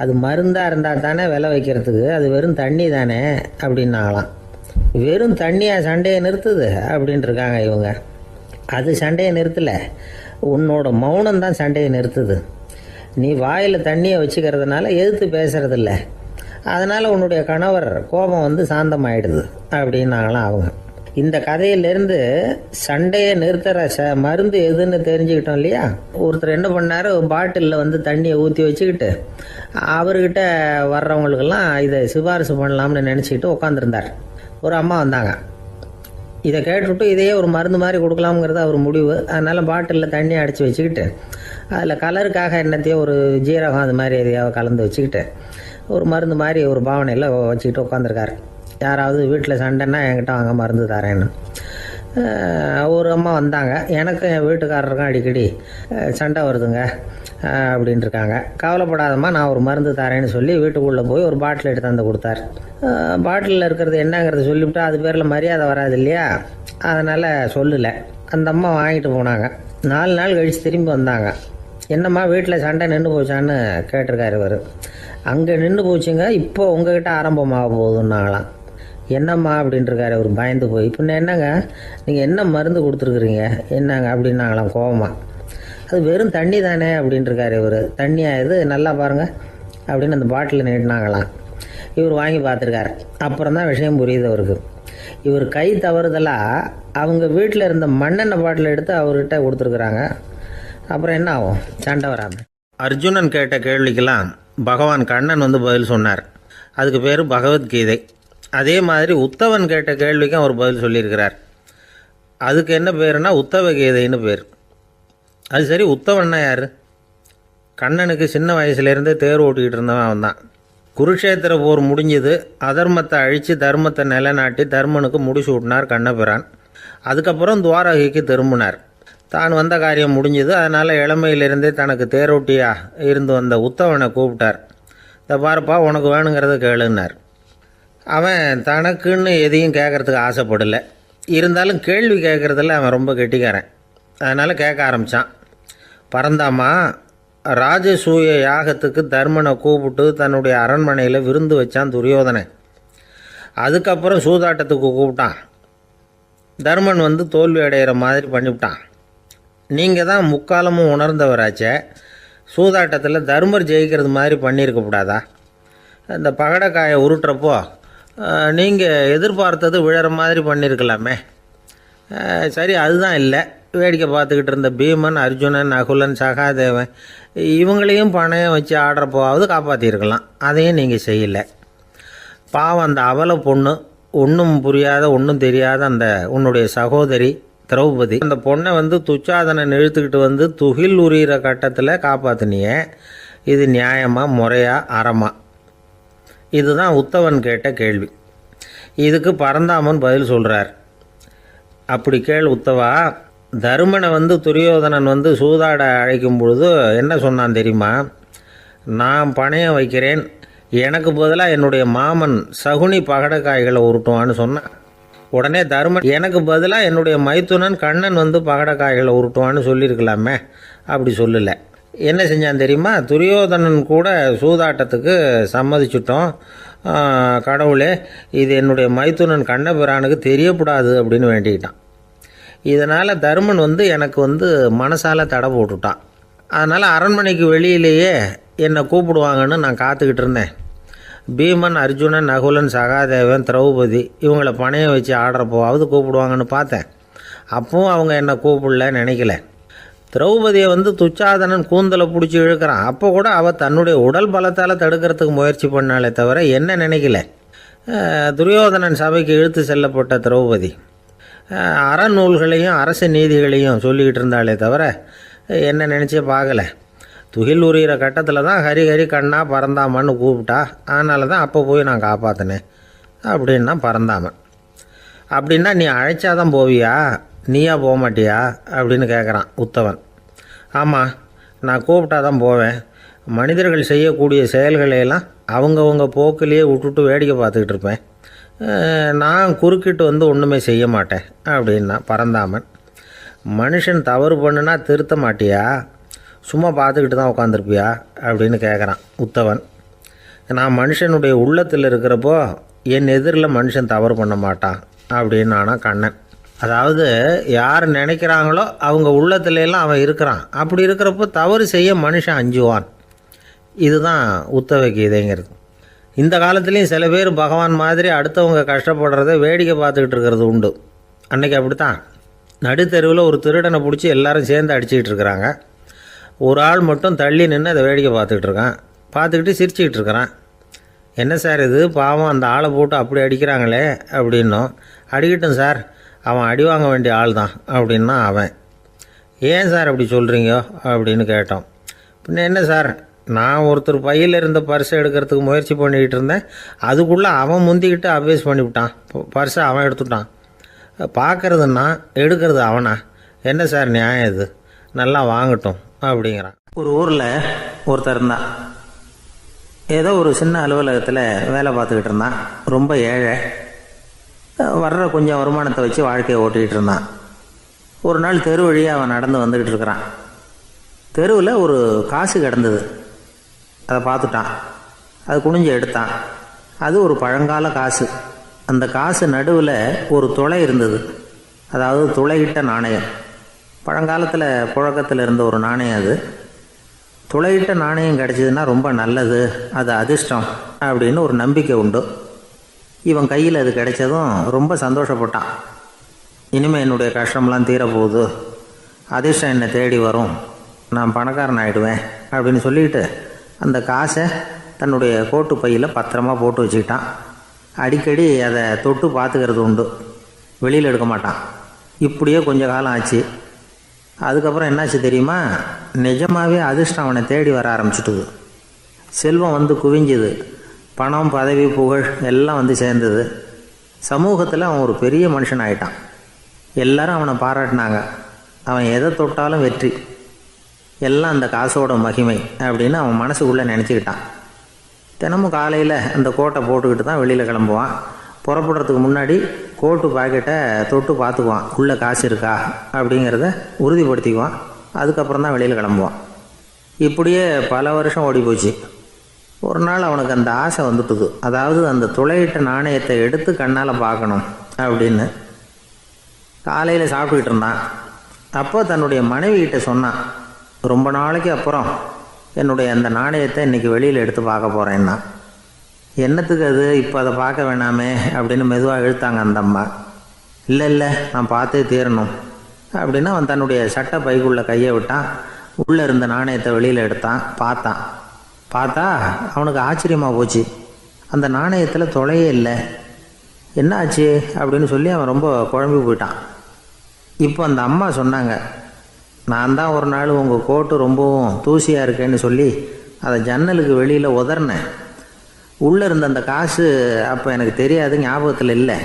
அது மருந்தாக இருந்தால் தானே விலை வைக்கிறதுக்கு, அது வெறும் தண்ணி தானே அப்படின்னாங்களாம். வெறும் தண்ணியாக சண்டையை நிறுத்துது அப்படின்ட்டு இருக்காங்க இவங்க. அது சண்டையை நிறுத்தலை, உன்னோட மௌனம் தான் சண்டையை நிறுத்துது. நீ வாயில் தண்ணியை வச்சுக்கிறதுனால எதிர்த்து பேசுறதில்ல, அதனால் உன்னுடைய கணவர் கோபம் வந்து சாந்தமாயிடுது அப்படின்னாங்களாம் அவங்க. இந்த கதையிலேருந்து சண்டையை நிறுத்துற மருந்து எதுன்னு தெரிஞ்சுக்கிட்டோம் இல்லையா. ஒருத்தர் என்ன பண்ணார், பாட்டிலில் வந்து தண்ணியை ஊற்றி வச்சுக்கிட்டு அவர்கிட்ட வர்றவங்களுக்கெல்லாம் இதை சிபாரிசு பண்ணலாம்னு நினச்சிக்கிட்டு உட்காந்துருந்தார். ஒரு அம்மா வந்தாங்க. இதை கேட்டுவிட்டு இதையே ஒரு மருந்து மாதிரி கொடுக்கலாம்ங்கிறது அவர் முடிவு. அதனால் பாட்டிலில் தண்ணி அடைச்சி வச்சுக்கிட்டு அதில் கலருக்காக என்னத்தையோ ஒரு ஜீரகம் அது மாதிரி எதையாவது கலந்து வச்சுக்கிட்டு ஒரு மருந்து மாதிரி ஒரு பாவனையில் வச்சுக்கிட்டு உட்காந்துருக்காரு. யாராவது வீட்டில் சண்டைன்னா என்கிட்ட வாங்க மருந்து தரேன்னு. ஒரு அம்மா வந்தாங்க. எனக்கும் என் வீட்டுக்காரருக்கும் அடிக்கடி சண்டை வருதுங்க அப்படின்ட்டு இருக்காங்க. கவலைப்படாதம்மா, நான் ஒரு மருந்து தரேன்னு சொல்லி வீட்டுக்குள்ளே போய் ஒரு பாட்டில் எடுத்து வந்து கொடுத்தார். பாட்டிலில் இருக்கிறது என்னங்கிறத சொல்லிவிட்டு அது பேரில் மரியாதை வராது இல்லையா, அதனால் சொல்லலை. அந்த அம்மா வாங்கிட்டு போனாங்க. 4 நாள் கழித்து திரும்பி வந்தாங்க. என்னம்மா வீட்டில் சண்டை நின்று போச்சான்னு கேட்டிருக்காரு இவர். அங்கே நின்று போச்சுங்க, இப்போ உங்ககிட்ட ஆரம்பமாக போகுதுன்னாங்களாம். என்னம்மா அப்படின்ட்டுருக்காரு அவர் பயந்து போய். இப்போ என்னங்க நீங்கள் என்ன மருந்து கொடுத்துருக்குறீங்க என்னங்க அப்படின்னாங்களாம் கோவமாக. அது வெறும் தண்ணி தானே அப்படின்ட்டுருக்காரு இவர். தண்ணியாக இது நல்லா பாருங்கள் அப்படின்னு அந்த பாட்டில் நீட்டினாங்களாம். இவர் வாங்கி பார்த்துருக்காரு. அப்புறம் தான் விஷயம் புரியுது அவருக்கு. இவர் கை தவறுதலாக அவங்க வீட்டில் இருந்த மண்ணெண்ணெய் பாட்டில் எடுத்து அவர்கிட்ட கொடுத்துருக்குறாங்க. அப்புறம் என்ன ஆகும், சண்டை வராமல். அர்ஜுனன் கேட்ட கேள்விக்கெல்லாம் பகவான் கண்ணன் வந்து பதில் சொன்னார். அதுக்கு பேர் பகவத்கீதை. அதே மாதிரி உத்தவன் கேட்ட கேள்விக்கும் அவர் பதில் சொல்லியிருக்கிறார். அதுக்கு என்ன பேருனா உத்தவ கீதைன்னு பேர். அது சரி, உத்தவன்னா யார்? கண்ணனுக்கு சின்ன வயசுலேருந்தே தேர் ஓட்டிக்கிட்டு இருந்தவன் அவன் தான். குருஷேத்திர போர் முடிஞ்சது. அதர்மத்தை அழித்து தர்மத்தை நிலைநாட்டி தர்மனுக்கு முடிச்சு விட்டினார் கண்ணபிரான். அதுக்கப்புறம் துவாரகைக்கு திரும்பினார். தான் வந்த காரியம் முடிஞ்சது. அதனால் இளமையிலிருந்தே தனக்கு தேரோட்டியாக இருந்து வந்த உத்தவனை கூப்பிட்டார். இந்த பாருப்பா, உனக்கு வேணுங்கிறத கேளுன்னார். அவன் தனக்குன்னு எதையும் கேட்குறதுக்கு ஆசைப்படலை. இருந்தாலும் கேள்வி கேட்குறதில்ல அவன் ரொம்ப கெட்டிக்காரன். அதனால் கேட்க ஆரம்பித்தான். பரந்தாமா, ராஜசூய யாகத்துக்கு தர்மனை கூப்பிட்டு தன்னுடைய அரண்மனையில் விருந்து வச்சான் துரியோதனன். அதுக்கப்புறம் சூதாட்டத்துக்கு கூப்பிட்டான். தர்மன் வந்து தோல்வி அடைகிற மாதிரி பண்ணிவிட்டான். நீங்கள் தான் முக்காலமும் உணர்ந்தவராச்சே, சூதாட்டத்தில் தர்மர் ஜெயிக்கிறது மாதிரி பண்ணியிருக்கக்கூடாதா? இந்த பகடக்காயை உருட்டுறப்போ நீங்கள் எதிர்பார்த்தது விழற மாதிரி பண்ணியிருக்கலாமே. சரி, அதுதான் இல்லை. வேடிக்கை பார்த்துக்கிட்டு இருந்த பீமன், அர்ஜுனன், நகுலன், சகாதேவன் இவங்களையும் பணையம் வச்சு ஆடுறப்போவாவது காப்பாற்றிருக்கலாம். அதையும் நீங்கள் செய்யலை. பாவம் அந்த அவல பொண்ணு, ஒன்றும் புரியாத ஒன்றும் தெரியாத அந்த உன்னுடைய சகோதரி திரௌபதி, அந்த பொண்ணை வந்து துச்சாதனன் இழுத்துக்கிட்டு வந்து துகில் உரிகிற கட்டத்தில் காப்பாற்றினியே. இது நியாயமா, முறையா, அறமா? இதுதான் உத்தவன் கேட்ட கேள்வி. இதுக்கு பரந்தாமன் பதில் சொல்கிறார். அப்படி கேள் உத்தவா. தருமனை வந்து துரியோதனன் வந்து சூதாட அழைக்கும் பொழுது என்ன சொன்னான் தெரியுமா? நான் பணையம் வைக்கிறேன், எனக்கு பதிலாக என்னுடைய மாமன் சகுனி பகடக்காய்களை உருட்டுவான்னு சொன்னான். உடனே தருமன், எனக்கு பதிலாக என்னுடைய மைத்துனன் கண்ணன் வந்து பகடக்காய்களை உருட்டுவான்னு சொல்லியிருக்கலாமே. அப்படி சொல்லலை. என்ன செஞ்சான் தெரியுமா? துரியோதனன் கூட சூதாட்டத்துக்கு சம்மதிச்சிட்டோம், கடவுளே இது என்னுடைய மைத்துனன் கண்ணபிரானுக்கு தெரியக்கூடாது அப்படின்னு வேண்டிக்கிட்டான். இதனால் தருமன் வந்து எனக்கு வந்து மனசால் தடை போட்டுட்டான். அதனால் அரண்மனைக்கு வெளியிலேயே என்னை கூப்பிடுவாங்கன்னு நான் காத்துக்கிட்டு இருந்தேன். பீமன், அர்ஜுனன், நகுலன், சகாதேவன், திரௌபதி இவங்களை பணையம் வச்சு ஆடுறப்போவாவது கூப்பிடுவாங்கன்னு பார்த்தேன். அப்பவும் அவங்க என்னை கூப்பிடல, நினைக்கல. திரௌபதியை வந்து துச்சாதனன் கூந்தலை பிடிச்சி இழுக்கிறான். அப்போ கூட அவள் தன்னுடைய உடல் பலத்தால் தடுக்கிறதுக்கு முயற்சி பண்ணாலே தவிர என்ன நினைக்கல. துரியோதனன் சபைக்கு இழுத்து செல்லப்பட்ட திரௌபதி அறநூல்களையும் அரச நீதிகளையும் சொல்லிக்கிட்டு இருந்தாலே தவிர என்ன நினச்சே பார்க்கலை. துகில் உரிகிற கட்டத்தில் தான் ஹரி ஹரி கண்ணா பரந்தாமன்னு கூப்பிட்டா. அதனால தான் அப்போ போய் நான் காப்பாற்றினேன் அப்படின்னா பரந்தாமன். அப்படின்னா நீ அழைச்சாதான் போவியா, நீயா போக மாட்டியா அப்படின்னு கேட்குறான் உத்தவன். ஆமாம், நான் கூப்பிட்டா தான் போவேன். மனிதர்கள் செய்யக்கூடிய செயல்களையெல்லாம் அவங்கவுங்க போக்கிலேயே விட்டுட்டு வேடிக்கை பார்த்துக்கிட்டு இருப்பேன். நான் குறுக்கிட்டு வந்து ஒன்றுமே செய்ய மாட்டேன் அப்படின்னா பரந்தாமன். மனுஷன் தவறு பண்ணுனா திருத்த மாட்டியா, சும்மா பார்த்துக்கிட்டு தான் உட்காந்துருப்பியா அப்படின்னு கேட்குறான் உத்தவன். நான் மனுஷனுடைய உள்ளத்தில் இருக்கிறப்போ என் எதிரில் மனுஷன் தவறு பண்ண மாட்டான் அப்படின்னு ஆனா கண்ணன். அதாவது யார் நினைக்கிறாங்களோ அவங்க உள்ளத்துலலாம் அவன் இருக்கிறான். அப்படி இருக்கிறப்போ தவறு செய்ய மனுஷன் அஞ்சுவான். இதுதான் உத்தவ கீதைங்கிறது. இந்த காலத்துலேயும் சில பேர் பகவான் மாதிரி அடுத்தவங்க கஷ்டப்படுறத வேடிக்கை பார்த்துக்கிட்டு இருக்கிறது உண்டு. அன்னைக்கு அப்படித்தான். நடுத்தெருவில் ஒரு திருடனை பிடிச்சி எல்லாரும் சேர்ந்து அடிச்சுக்கிட்டு இருக்கிறாங்க. ஒரு ஆள் மட்டும் தள்ளி நின்று அதை வேடிக்கை பார்த்துக்கிட்டு இருக்கான். பார்த்துக்கிட்டு சிரிச்சுக்கிட்டு இருக்கிறான். என்ன சார் இது, பாவம் அந்த ஆளை போட்டு அப்படி அடிக்கிறாங்களே அப்படின்னோம். அடிக்கட்டும் சார், அவன் அடி வாங்க வேண்டிய ஆள் தான் அப்படின்னா அவன். ஏன் சார் அப்படி சொல்கிறீங்க அப்படின்னு கேட்டோம். பின்ன என்ன சார், நான் ஒருத்தர் பையில் இருந்த பர்ஸை எடுக்கிறதுக்கு முயற்சி பண்ணிக்கிட்டு இருந்தேன். அதுக்குள்ளே அவன் முந்திக்கிட்டு அப்வேஸ் பண்ணிவிட்டான். பர்ஸை அவன் எடுத்துட்டான். பார்க்கறதுன்னா எடுக்கிறது அவனா? என்ன சார் நியாயம் இது? நல்லா வாங்கட்டும் அப்படிங்கிறான். ஒரு ஊரில் ஒருத்தர் இருந்தான். ஏதோ ஒரு சின்ன அலுவலகத்தில் வேலை பார்த்துக்கிட்டு இருந்தான். ரொம்ப ஏழை. வர்ற கொஞ்சம் வருமானத்தை வச்சு வாழ்க்கையை ஓட்டிக்கிட்டு இருந்தான். ஒரு நாள் தெரு வழியாக அவன் நடந்து வந்துக்கிட்டு இருக்கிறான். தெருவில் ஒரு காசு கிடந்தது. அதை பார்த்துட்டான். அது குனிஞ்சு எடுத்தான். அது ஒரு பழங்கால காசு. அந்த காசு நடுவில் ஒரு துளை இருந்தது. அதாவது துளையிட்ட நாணயம். பழங்காலத்தில் புழக்கத்தில் இருந்த ஒரு நாணயம் அது. துளையிட்ட நாணயம் கிடச்சிதுன்னா ரொம்ப நல்லது, அது அதிர்ஷ்டம் அப்படின்னு ஒரு நம்பிக்கை உண்டு. இவன் கையில் அது கிடைச்சதும் ரொம்ப சந்தோஷப்பட்டான். இனிமேல் என்னுடைய கஷ்டம்லாம் தீரப்போகுது, அதிர்ஷ்டம் என்னை தேடி வரும், நான் பணக்காரன் ஆகிடுவேன் அப்படின்னு சொல்லிட்டு அந்த காசை தன்னுடைய கோட்டு பையில் பத்திரமா போட்டு வச்சுக்கிட்டான். அடிக்கடி அதை தொட்டு பார்த்துக்கிறது உண்டு, வெளியில் எடுக்க மாட்டான். இப்படியே கொஞ்ச காலம் ஆச்சு. அதுக்கப்புறம் என்னாச்சு தெரியுமா? நிஜமாகவே அதிர்ஷ்டம் அவனை தேடி வர ஆரம்பிச்சிட்டுது. செல்வம் வந்து குவிஞ்சுது. பணம், பதவி, புகழ் எல்லாம் வந்து சேர்ந்தது. சமூகத்தில் அவன் ஒரு பெரிய மனுஷன் ஆகிட்டான். எல்லாரும் அவனை பாராட்டினாங்க. அவன் எதை தொட்டாலும் வெற்றி, எல்லாம் அந்த காசோட மகிமை அப்படின்னு அவன் மனசுக்குள்ளே நினச்சிக்கிட்டான். தினமும் காலையில் அந்த கோட்டை போட்டுக்கிட்டு தான் வெளியில் கிளம்புவான். புறப்படுறதுக்கு முன்னாடி கோட்டு பாக்கெட்டை தொட்டு பார்த்துக்குவான், உள்ளே காசு இருக்கா அப்படிங்கிறத உறுதிப்படுத்திக்குவான். அதுக்கப்புறம் தான் வெளியில் கிளம்புவான். இப்படியே பல வருஷம் ஓடி போச்சு. ஒரு நாள் அவனுக்கு அந்த ஆசை வந்துட்டுது. அதாவது அந்த துளையிட்ட நாணயத்தை எடுத்து கண்ணால் பார்க்கணும் அப்படின்னு. காலையில் சாப்பிட்டுக்கிட்டு இருந்தான். அப்போ தன்னுடைய மனைவிகிட்ட சொன்னான், ரொம்ப நாளைக்கு அப்புறம் என்னுடைய அந்த நாணயத்தை இன்றைக்கி வெளியில் எடுத்து பார்க்க போகிறேன்னா. என்னத்துக்கு அது, இப்போ அதை பார்க்க வேணாமே அப்படின்னு மெதுவாக இழுத்தாங்க அந்த அம்மா. இல்லை நான் பார்த்தே தீரணும் அப்படின்னு அவன் தன்னுடைய சட்டை பைக்குள்ளே கையை விட்டான். உள்ளே இருந்த நாணயத்தை வெளியில் எடுத்தான். பார்த்தா அவனுக்கு ஆச்சரியமாக போச்சு. அந்த நாணயத்தில் துளையே இல்லை. என்ன ஆச்சு அப்படின்னு சொல்லி அவன் ரொம்ப குழம்பி போயிட்டான். இப்போ அந்த அம்மா சொன்னாங்க, நான் தான் ஒரு நாள் உங்கள் கோட்டு ரொம்பவும் தூசியாக இருக்கேன்னு சொல்லி அதை ஜன்னலுக்கு வெளியில் உதறினேன். உள்ளே இருந்த அந்த காசு அப்போ எனக்கு தெரியாது, ஞாபகத்தில் இல்லை.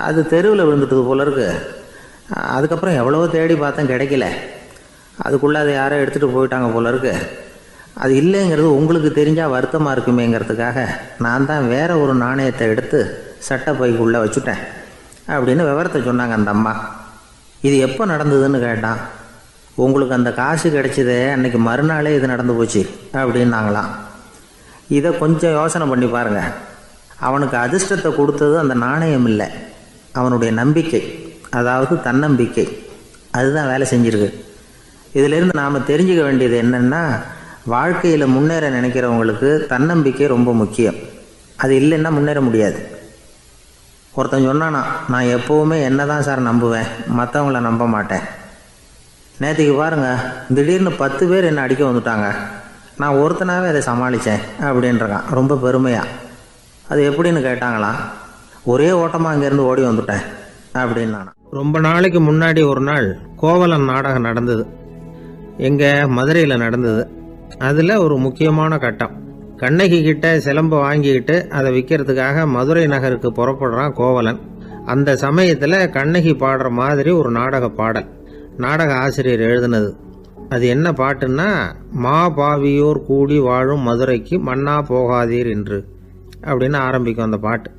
அது தெருவில் விழுந்துட்டது போல இருக்கு. அதுக்கப்புறம் எவ்வளவோ தேடி பார்த்தேன், கிடைக்கல. அதுக்குள்ளே அதை யாரோ எடுத்துகிட்டு போயிட்டாங்க போல இருக்கு. அது இல்லைங்கிறது உங்களுக்கு தெரிஞ்சால் வருத்தமாக இருக்குமேங்கிறதுக்காக நான் தான் வேற ஒரு நாணயத்தை எடுத்து சட்டை பைக்குள்ளே வச்சுட்டேன் அப்படின்னு விவரத்தை சொன்னாங்க அந்த அம்மா. இது எப்போ நடந்ததுன்னு கேட்டான். உங்களுக்கு அந்த காசு கிடைச்சதே அன்னைக்கு மறுநாளே இது நடந்து போச்சு அப்படின்னாங்களாம். இதை கொஞ்சம் யோசனை பண்ணி பாருங்க. அவனுக்கு அதிர்ஷ்டத்தை கொடுத்தது அந்த நாணயம் இல்லை, அவனுடைய நம்பிக்கை, அதாவது தன்னம்பிக்கை. அதுதான் வேலை செஞ்சிருக்கு. இதிலிருந்து நாம் தெரிஞ்சுக்க வேண்டியது என்னென்னா, வாழ்க்கையில் முன்னேற நினைக்கிறவங்களுக்கு தன்னம்பிக்கை ரொம்ப முக்கியம். அது இல்லைன்னா முன்னேற முடியாது. ஒருத்தன் சொன்னானா, நான் எப்போவுமே என்ன தான் சார் நம்புவேன், மற்றவங்கள நம்ப மாட்டேன். நேற்றுக்கு பாருங்கள், திடீர்னு 10 பேர் என்னை அடிக்க வந்துட்டாங்க, நான் ஒருத்தனாகவே அதை சமாளித்தேன் அப்படின்றான் ரொம்ப பெருமையாக. அது எப்படின்னு கேட்டாங்களாம். ஒரே ஓட்டமாக அங்கேருந்து ஓடி வந்துட்டேன் அப்படின்னு. ரொம்ப நாளைக்கு முன்னாடி ஒரு நாள் கோவலன் நாடகம் நடந்தது. எங்கள் மதுரையில் நடந்தது. அதில் ஒரு முக்கியமான கட்டம். கண்ணகி கிட்ட சிலம்பை வாங்கிக்கிட்டு அதை விற்கிறதுக்காக மதுரை நகருக்கு புறப்படுறான் கோவலன். அந்த சமயத்தில் கண்ணகி பாடுற மாதிரி ஒரு நாடக பாடல், நாடக ஆசிரியர் எழுதினது. அது என்ன பாட்டுன்னா, மா பாவியோர் கூடி வாழும் மதுரைக்கு மன்னா போகாதீர் என்று அப்படின்னு ஆரம்பிக்கும் அந்த பாட்டு.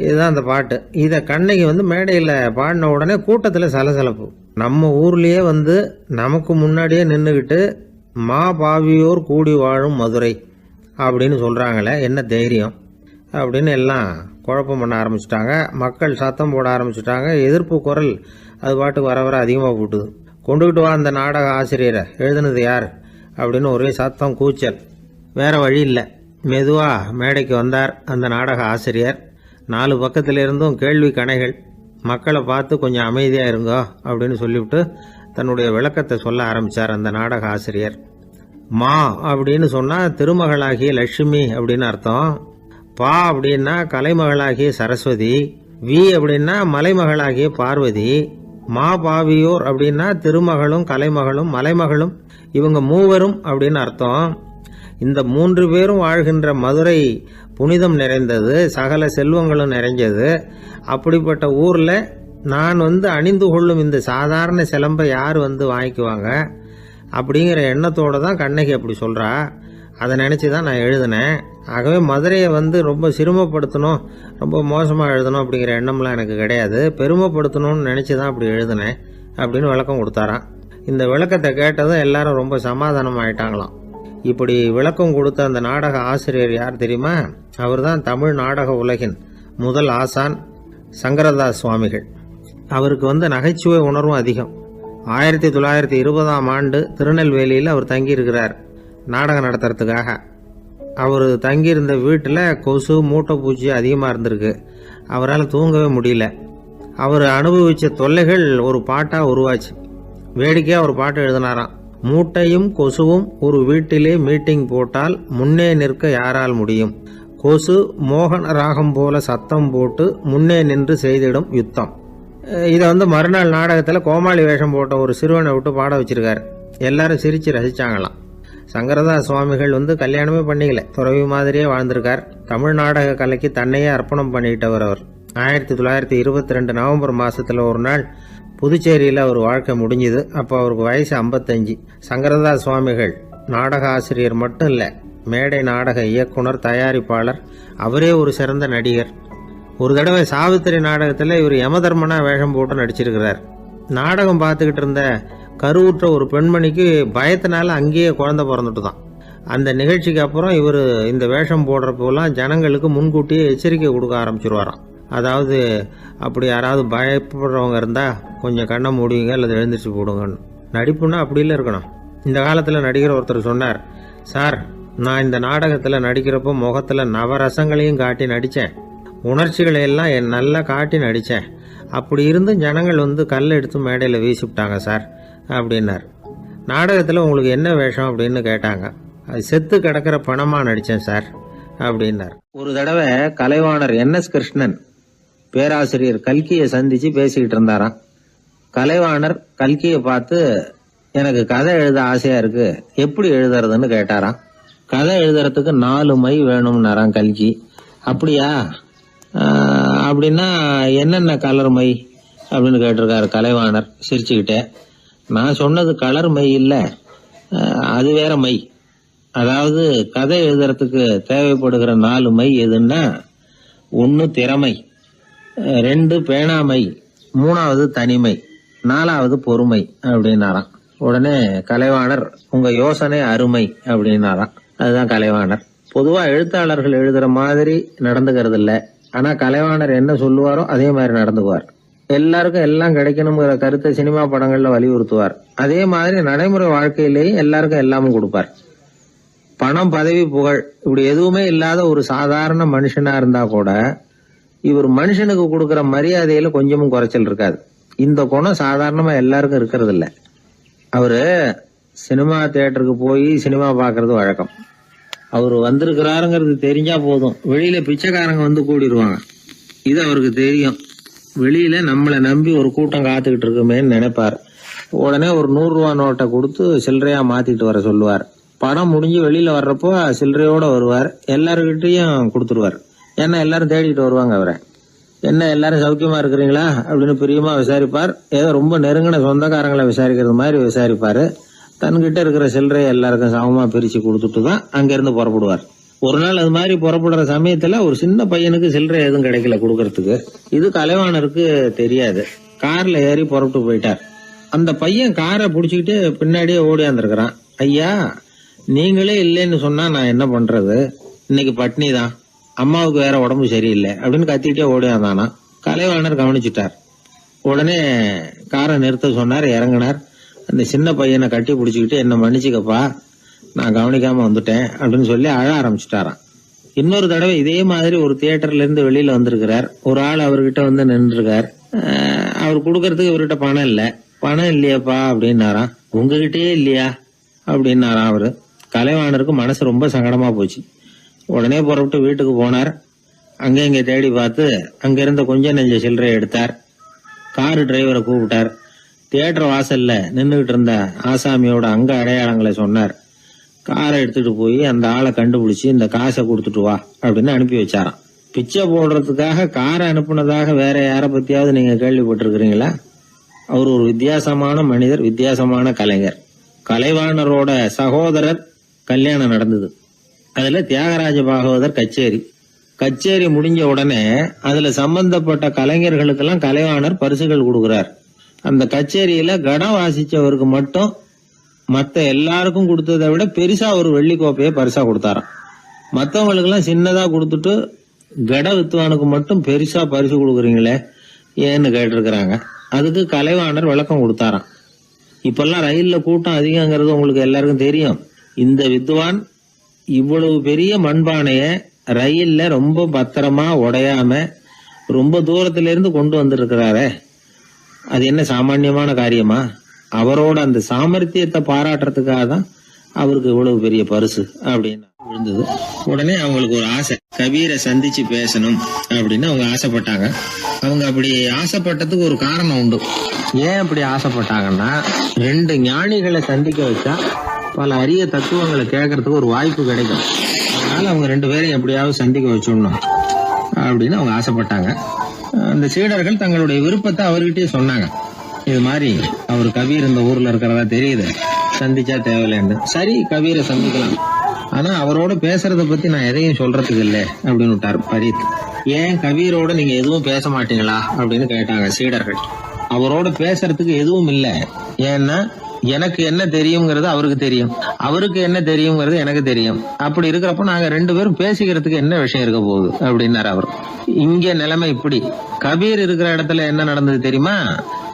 இதுதான் அந்த பாட்டு. இதை கண்ணகி மேடையில் பாடின உடனே கூட்டத்தில் சலசலப்பு. நம்ம ஊர்லேயே நமக்கு முன்னாடியே நின்றுக்கிட்டு மா பாவியோர் கூடி வாழும் மதுரை அப்படின்னு சொல்கிறாங்களே, என்ன தைரியம் அப்படின்னு எல்லாம் குழப்பம் பண்ண ஆரம்பிச்சிட்டாங்க. மக்கள் சத்தம் போட ஆரம்பிச்சிட்டாங்க. எதிர்ப்பு குரல் அது பாட்டுக்கு வர வர அதிகமாக போட்டுது. கொண்டுக்கிட்டு வா அந்த நாடக ஆசிரியரை, எழுதுனது யார் அப்படின்னு ஒரே சத்தம், கூச்சல். வேறு வழி இல்லை. மெதுவாக மேடைக்கு வந்தார் அந்த நாடக ஆசிரியர். 4 பக்கத்திலிருந்தும் கேள்வி கணைகள். மக்களை பார்த்து கொஞ்சம் அமைதியாக இருங்கோ அப்படின்னு சொல்லிவிட்டு தன்னுடைய விளக்கத்தை சொல்ல ஆரம்பித்தார் அந்த நாடக ஆசிரியர். மா அப்படின்னு சொன்னால் திருமகளாகிய லட்சுமி அப்படின்னு அர்த்தம். பா அப்படின்னா கலைமகளாகிய சரஸ்வதி. வி அப்படின்னா மலைமகளாகிய பார்வதி. மா பாவியோர் அப்படின்னா திருமகளும் கலைமகளும் மலைமகளும், இவங்க மூவரும் அப்படின்னு அர்த்தம். இந்த 3 பேரும் வாழ்கின்ற மதுரை புனிதம் நிறைந்தது, சகல செல்வங்களும் நிறைஞ்சது. அப்படிப்பட்ட ஊரில் நான் அணிந்து கொள்ளும் இந்த சாதாரண சிலம்பை யார் வாங்கிக்குவாங்க அப்படிங்கிற எண்ணத்தோடு தான் கண்ணகி அப்படி சொல்கிறா. அதை நினச்சி தான் நான் எழுதினேன். ஆகவே மதுரையை ரொம்ப சிரமப்படுத்தணும், ரொம்ப மோசமாக எழுதணும் அப்படிங்கிற எண்ணம்லாம் எனக்கு கிடையாது. பெருமைப்படுத்தணும்னு நினச்சி தான் அப்படி எழுதினேன் அப்படின்னு விளக்கம் கொடுத்தாராம். இந்த விளக்கத்தை கேட்டதும் எல்லாரும் ரொம்ப சமாதானம் ஆயிட்டாங்களாம். இப்படி விளக்கம் கொடுத்த அந்த நாடக ஆசிரியர் யார் தெரியுமா? அவர் தான் தமிழ் நாடக உலகின் முதல் ஆசான் சங்கரதாஸ் சுவாமிகள். அவருக்கு நகைச்சுவை உணர்வும் அதிகம். 1920ஆம் ஆண்டு திருநெல்வேலியில் அவர் தங்கியிருக்கிறார் நாடகம் நடத்துறதுக்காக. அவர் தங்கியிருந்த வீட்டில் கொசு மூட்டை பூச்சி அதிகமாக இருந்திருக்கு. அவரால் தூங்கவே முடியல. அவர் அனுபவித்த தொல்லைகள் ஒரு பாட்டாக உருவாச்சு. வேடிக்கையாக ஒரு பாட்டு எழுதினாராம். மூட்டையும் கொசுவும் ஒரு வீட்டிலே மீட்டிங் போட்டால் முன்னே நிற்க யாரால் முடியும்? கொசு மோகன ராகம் போல சத்தம் போட்டு முன்னே நின்று செய்திடும் யுத்தம். இதை மறுநாள் நாடகத்தில் கோமாளி வேஷம் போட்ட ஒரு சிறுவனை விட்டு பாட வச்சிருக்காரு. எல்லாரும் சிரித்து ரசிச்சாங்களாம். சங்கரதாஸ் சுவாமிகள் கல்யாணமே பண்ணிக்கல, துறவி மாதிரியே வாழ்ந்திருக்கார். தமிழ் நாடக கலைக்கு தன்னையே அர்ப்பணம் பண்ணிக்கிட்டவர் அவர். 1922 நவம்பர் மாதத்தில் ஒரு நாள் புதுச்சேரியில் அவர் வாழ்க்கை முடிஞ்சுது. அப்போ அவருக்கு வயசு 55. சங்கரதாஸ் சுவாமிகள் நாடக ஆசிரியர் மட்டும் இல்லை, மேடை நாடக இயக்குனர், தயாரிப்பாளர். அவரே ஒரு சிறந்த நடிகர். ஒரு தடவை சாவித்திரி நாடகத்தில் இவர் யமதர்மனா வேஷம் போட்டு நடிச்சிருக்கிறார். நாடகம் பார்த்துக்கிட்டு இருந்த கருவுற்ற ஒரு பெண்மணிக்கு பயத்தினால அங்கேயே குழந்தை பிறந்துட்டு தான். அந்த நிகழ்ச்சிக்கு அப்புறம் இவர் இந்த வேஷம் போடுறப்போலாம் ஜனங்களுக்கு முன்கூட்டியே எச்சரிக்கை கொடுக்க ஆரம்பிச்சிருவாராம். அதாவது அப்படி யாராவது பயப்படுறவங்க இருந்தால் கொஞ்சம் கண்ணை மூடிங்க அல்லது எழுந்திரிச்சு போடுங்கன்னு. நடிப்புன்னா அப்படிலாம் இருக்கணும். இந்த காலத்தில் நடிகர் ஒருத்தர் சொன்னார், சார் நான் இந்த நாடகத்தில் நடிக்கிறப்போ முகத்தில் நவரசங்களையும் காட்டி நடித்தேன், உணர்ச்சிகளை எல்லாம் நல்லா காட்டி நடித்தேன். அப்படி இருந்து ஜனங்கள் கல்லை எடுத்து மேடையில் வீசிவிட்டாங்க சார் அப்படின்னார். நாடகத்தில் உங்களுக்கு என்ன வேஷம் அப்படின்னு கேட்டாங்க. அது செத்து கிடக்கிற பணமாக நடித்தேன் சார் அப்படின்னார். ஒரு தடவை கலைவாணர் NS கிருஷ்ணன் பேராசிரியர் கல்கியை சந்திச்சு பேசிக்கிட்டு இருந்தாராம். கலைவாணர் கல்கியை பார்த்து, எனக்கு கதை எழுத ஆசையா இருக்கு, எப்படி எழுதுறதுன்னு கேட்டாராம். கதை எழுதுறதுக்கு 4 மை வேணும்னாராம் கல்கி. அப்படியா, அப்படின்னா என்னென்ன கலர் மை அப்படின்னு கேட்டிருக்காரு கலைவாணர் சிரிச்சுக்கிட்டே. நான் சொன்னது கலர் மை இல்லை, அது வேற மை. அதாவது கதை எழுதுறதுக்கு தேவைப்படுகிற 4 மை எதுன்னா, 1 திறமை, 2 பேணாமை, 3வது தனிமை, 4வது பொறுமை அப்படின்னாராம். உடனே கலைவாணர், உங்க யோசனை அருமை அப்படின்னாராம். அதுதான் கலைவாணர். பொதுவா எழுத்தாளர்கள் எழுதுற மாதிரி நடந்துக்கிறது இல்லை. ஆனா கலைவாணர் என்ன சொல்லுவாரோ அதே மாதிரி நடந்துக்குவார். எல்லாருக்கும் எல்லாம் கிடைக்கணுங்கிற கருத்தை சினிமா படங்கள்ல வலியுறுத்துவார். அதே மாதிரி நடைமுறை வாழ்க்கையிலேயும் எல்லாருக்கும் எல்லாமும் கொடுப்பார். பணம், பதவி, புகழ் இப்படி எதுவுமே இல்லாத ஒரு சாதாரண மனுஷனா இருந்தா கூட இவர் மனுஷனுக்கு கொடுக்கற மரியாதையில கொஞ்சமும் குறைச்சல் இருக்காது. இந்த குணம் சாதாரணமா எல்லாருக்கும் இருக்கிறது இல்ல. அவரு சினிமா தியேட்டருக்கு போய் சினிமா பாக்குறது வழக்கம். அவரு வந்திருக்கிறாருங்கிறது தெரிஞ்சா போதும், வெளியில பிச்சைக்காரங்க கூடிடுவாங்க. இது அவருக்கு தெரியும். வெளியில நம்மளை நம்பி ஒரு கூட்டம் காத்துக்கிட்டு இருக்குமேன்னு நினைப்பார். உடனே ஒரு 100 ரூபா நோட்டை கொடுத்து சில்லறையா மாத்திட்டு வர சொல்லுவார். படம் முடிஞ்சு வெளியில வர்றப்போ சில்லறையோட வருவார். எல்லாருக்கிட்டையும் கொடுத்துருவார். ஏன்னா எல்லாரும் தேடிட்டு வருவாங்க அவரை. என்ன எல்லாரும் சௌக்கியமா இருக்கிறீங்களா அப்படின்னு பிரியமா விசாரிப்பார். ஏதோ ரொம்ப நெருங்கின சொந்தக்காரங்களை விசாரிக்கிறது மாதிரி விசாரிப்பாரு. தன்கிட்ட இருக்கிற சில்லறையை எல்லாருக்கும் சமமா பிரிச்சு கொடுத்துட்டு தான் அங்கிருந்து புறப்படுவார். ஒரு நாள் அது மாதிரி புறப்படுற சமயத்துல ஒரு சின்ன பையனுக்கு சில்லறை எதுவும் கிடைக்கல கொடுக்கறதுக்கு. இது கலைவாணருக்கு தெரியாது. கார்ல ஏறி புறப்பட்டு போயிட்டார். அந்த பையன் காரை புடிச்சுக்கிட்டு பின்னாடியே ஓடியாந்துருக்கிறான். ஐயா, நீங்களே இல்லைன்னு சொன்னா நான் என்ன பண்றது, இன்னைக்கு பட்னி தான், அம்மாவுக்கு வேற உடம்பு சரியில்லை அப்படின்னு கத்திக்கிட்டே ஓடியாந்தானா. கலைவாணர் கவனிச்சுட்டார். உடனே காரை நிறுத்த சொன்னார். இறங்கினார். அந்த சின்ன பையனை கட்டி பிடிச்சிக்கிட்டு, என்ன மன்னிச்சுக்கப்பா, நான் கவனிக்காம வந்துட்டேன் அப்படின்னு சொல்லி அழ ஆரம்பிச்சுட்டாராம். இன்னொரு தடவை இதே மாதிரி ஒரு தியேட்டர்ல இருந்து வெளியில வந்திருக்கிறார். ஒரு ஆள் அவர்கிட்ட வந்து நின்றுருக்கார். அவர் கொடுக்கறதுக்கு இவர்கிட்ட பணம் இல்ல. பணம் இல்லையாப்பா அப்படின்னாராம். உங்ககிட்டயே இல்லையா அப்படின்னாராம் அவரு. கலைவாணருக்கு மனசு ரொம்ப சங்கடமா போச்சு. உடனே புறப்பட்டு வீட்டுக்கு போனார். அங்க இங்க தேடி பார்த்து அங்க இருந்த கொஞ்ச நெஞ்ச சில்லறையை எடுத்தார். காரு டிரைவரை கூப்பிட்டார். தியேட்டர் வாசல்ல நின்றுகிட்டு இருந்த ஆசாமியோட அங்க அடையாளங்களை சொன்னார். காரை எடுத்துட்டு போய் அந்த ஆளை கண்டுபிடிச்சு இந்த காசை கொடுத்துட்டு வா அப்படின்னு அனுப்பி வச்சாராம். பிச்சை போடுறதுக்காக காரை அனுப்புனதாக வேற யாரை பத்தியாவது நீங்க கேள்விப்பட்டிருக்கிறீங்களா? அவர் ஒரு வித்தியாசமான மனிதர், வித்தியாசமான கலைஞர். கலைவாணரோட சகோதரர் கல்யாணம் நடந்தது. அதுல தியாகராஜ பாகவதர் கச்சேரி முடிஞ்ச உடனே அதுல சம்பந்தப்பட்ட கலைஞர்களுக்கெல்லாம் கலைவாணர் பரிசுகள் கொடுக்கிறார். அந்த கச்சேரியில கடம் வாசிச்சவருக்கு மட்டும் மத்த எல்லாருக்கும் கொடுத்ததை விட பெருசா ஒரு வெள்ளி கோப்பையை பரிசா கொடுத்தாராம். மத்தவங்களுக்கு எல்லாம் சின்னதா கொடுத்துட்டு கட வித்துவானுக்கு மட்டும் பெருசா பரிசு கொடுக்குறீங்களே ஏன்னு கேட்டிருக்கிறாங்க. அதுக்கு கலைவாணர் விளக்கம் கொடுத்தாராம். இப்பெல்லாம் ரயில்ல கூட்டம் அதிகங்கிறது உங்களுக்கு எல்லாருக்கும் தெரியும். இந்த வித்துவான் இவ்வளவு பெரிய மண்பானைய ரயில்ல ரொம்ப பத்திரமா உடையாம ரொம்ப தூரத்துல இருந்து கொண்டு வந்திருக்கிறாரே, அது என்ன சாமான்யமான காரியமா? அவரோட அந்த சாமர்த்தியத்தை பாராட்டுறதுக்காக தான் அவருக்கு இவ்வளவு பெரிய பரிசு அப்படின்னு விழுந்தது. உடனே அவங்களுக்கு ஒரு ஆசை, கபீரை சந்திச்சு பேசணும் அப்படின்னு அவங்க ஆசைப்பட்டாங்க. அவங்க அப்படி ஆசைப்பட்டதுக்கு ஒரு காரணம் உண்டு. ஏன் அப்படி ஆசைப்பட்டாங்கன்னா, 2 ஞானிகளை சந்திக்க வச்சா பல அரிய தத்துவங்களை கேட்கறதுக்கு ஒரு வாய்ப்பு கிடைக்கும். அதனால அவங்க 2 பேரையும் எப்படியாவது சந்திக்க வச்சிடணும் அப்படின்னு அவங்க ஆசைப்பட்டாங்க. அந்த சீடர்கள் தங்களுடைய விருப்பத்தை அவர்கிட்டயே சொன்னாங்க. இது மாதிரி அவர் கபீர் இந்த ஊர்ல இருக்கிறதா தெரியுது, சந்திச்சா தேவையில்லைன்னு. சரி, கபீரை சந்திக்கலாம், ஆனா அவரோட பேசுறத பத்தி நான் எதையும் சொல்றதுக்கு இல்லை அப்படின்னு விட்டார் பரீத். ஏன் கபீரோட நீங்க எதுவும் பேச மாட்டீங்களா அப்படின்னு கேட்டாங்க சீடர்கள். அவரோட பேசுறதுக்கு எதுவும் இல்லை. ஏன்னா எனக்கு என்ன தெரியுங்கிறது அவருக்கு தெரியும், அவருக்கு என்ன தெரியுங்கிறது எனக்கு தெரியும். அப்படி இருக்கிறப்ப நாங்க 2 பேரும் பேசிக்கிறதுக்கு என்ன விஷயம் இருக்க போகுது அப்படின்னாரு அவர். இங்க நிலைமை இப்படி. கபீர் இருக்கிற இடத்துல என்ன நடந்தது தெரியுமா?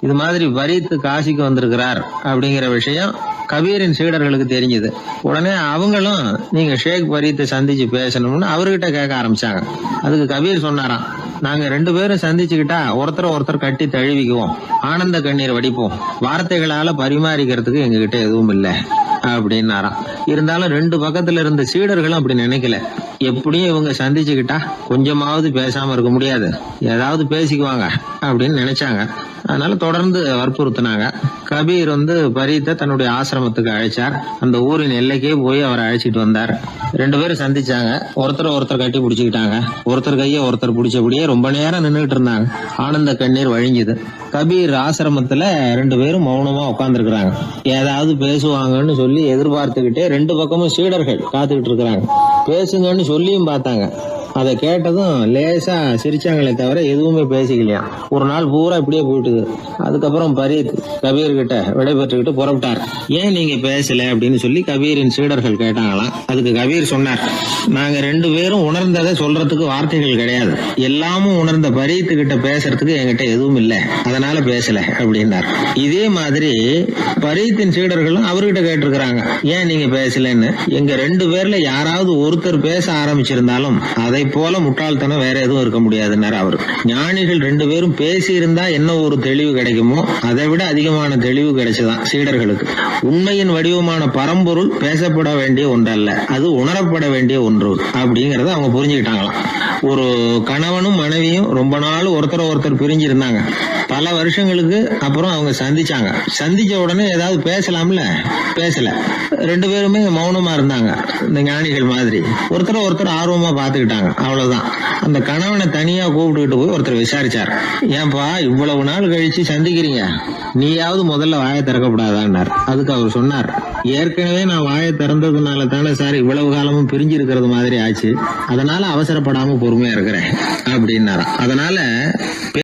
இது மாதிரி பரீத் காசிக்கு வந்திருக்கிறார் அப்படிங்கிற விஷயம் கபீரின் சீடர்களுக்கு தெரிஞ்சது. உடனே அவங்களும் நீங்க ஷேக் பரீத்தை சந்திச்சு பேசணும்னு அவர்கிட்ட கேட்க ஆரம்பிச்சாங்க. அதுக்கு கபீர் சொன்னாராம், நாங்க 2 பேரும் சந்திச்சுக்கிட்டா ஒருத்தர் கட்டி தழுவிக்குவோம், ஆனந்த கண்ணீர் வடிப்போம், வார்த்தைகளால பரிமாறிக்கிறதுக்கு எங்ககிட்ட எதுவும் இல்லை அப்படின்னாராம். இருந்தாலும் 2 பக்கத்துல இருந்த சீடர்களும் அப்படி நினைக்கல. எப்படியும் இவங்க சந்திச்சுக்கிட்டா கொஞ்சமாவது பேசாம இருக்க முடியாது, ஏதாவது பேசிக்குவாங்க அப்படின்னு நினைச்சாங்க. அதனால தொடர்ந்து வற்புறுத்தினாங்க. கபீர் பரீத்தை தன்னுடைய ஆசிரமத்துக்கு அழைச்சார். அந்த ஊரின் எல்லைக்கே போய் அவரை அழைச்சிட்டு வந்தார். 2 பேரும் சந்திச்சாங்க. ஒருத்தர் கட்டி பிடிச்சுக்கிட்டாங்க. ஒருத்தர் கையை ஒருத்தர் பிடிச்சபடியே ரொம்ப நேரம் நின்றுட்டு இருந்தாங்க. ஆனந்த கண்ணீர் வழிஞ்சுது. கபீர் ஆசிரமத்துல 2 பேரும் மௌனமா உட்கார்ந்துருக்காங்க. ஏதாவது பேசுவாங்கன்னு சொல்லி எதிர்பார்த்துக்கிட்டே 2 பக்கமும் சீடர்கள் காத்துக்கிட்டு இருக்கிறாங்க. பேசுங்கன்னு சொல்லியும் பார்த்தாங்க. அதை கேட்டதும் லேசா சிரிச்சாங்களே தவிர எதுவுமே பேசிக்கலையாம். ஒரு நாள் பூரா இப்படியே போயிட்டுது. அதுக்கப்புறம் பரீத் கபீர் கிட்ட விடைபெற்றுக்கிட்டு புறப்பட்டார். ஏன் நீங்க பேசல அப்படின்னு சொல்லி கபீரின் சீடர்கள் கேட்டாங்களாம். அதுக்கு கபீர் சொன்னார், நாங்க 2 பேரும் உணர்ந்ததை சொல்றதுக்கு வார்த்தைகள் கிடையாது. எல்லாமும் உணர்ந்த பரீத் கிட்ட பேசுறதுக்கு என்கிட்ட எதுவும் இல்லை, அதனால பேசல அப்படின்னார். இதே மாதிரி பரீத்தின் சீடர்களும் அவர்கிட்ட கேட்டிருக்கிறாங்க, ஏன் நீங்க பேசலன்னு. எங்க 2 பேர்ல யாராவது ஒருத்தர் பேச ஆரம்பிச்சிருந்தாலும் அதை போல முட்டாள்தனம் வேற எதுவும் இருக்க முடியாதுன்னாரு அவரு. ஞானிகள் 2 பேரும் பேசி இருந்தா என்ன ஒரு தெளிவு கிடைக்குமோ அதை விட அதிகமான தெளிவு கிடைச்சதான் சீடர்களுக்கு. உண்மையின் வடிவமான பரம்பொருள் பேசப்பட வேண்டிய ஒன்றல்ல, அது உணரப்பட வேண்டிய ஒன்று அப்படிங்கறத அவங்க புரிஞ்சுக்கிட்டாங்களாம். ஒரு கணவனும் மனைவியும் ரொம்ப நாள் ஒருத்தர் பிரிஞ்சிருந்தாங்க. பல வருஷங்களுக்கு அப்புறம் அவங்க சந்திச்சாங்க. சந்திச்ச உடனே ஏதாவது பேசலாம்ல, பேசல. 2 பேருமே மௌனமா இருந்தாங்க. இந்த ஞானிகள் மாதிரி ஒருத்தர் ஆர்வமா பாத்துக்கிட்டாங்க, அவ்வளவுதான். அந்த கணவனை தனியா கூப்பிட்டுக்கிட்டு போய் ஒருத்தர் விசாரிச்சார். ஏன்பா இவ்வளவு நாள் கழிச்சு சந்திக்கிறீங்க, நீயாவது முதல்ல வாயை திறக்கப்படாதான்னார். அதுக்கு அவர் சொன்னார், ஏற்கனவே நான் வாயை திறந்ததுனால தானே சார் இவ்வளவு காலமும் பிரிஞ்சு இருக்கிறது மாதிரி ஆச்சு, அதனால அவசரப்படாம பொறுமையா இருக்கிறேன் அப்படின்னாராம். அதனால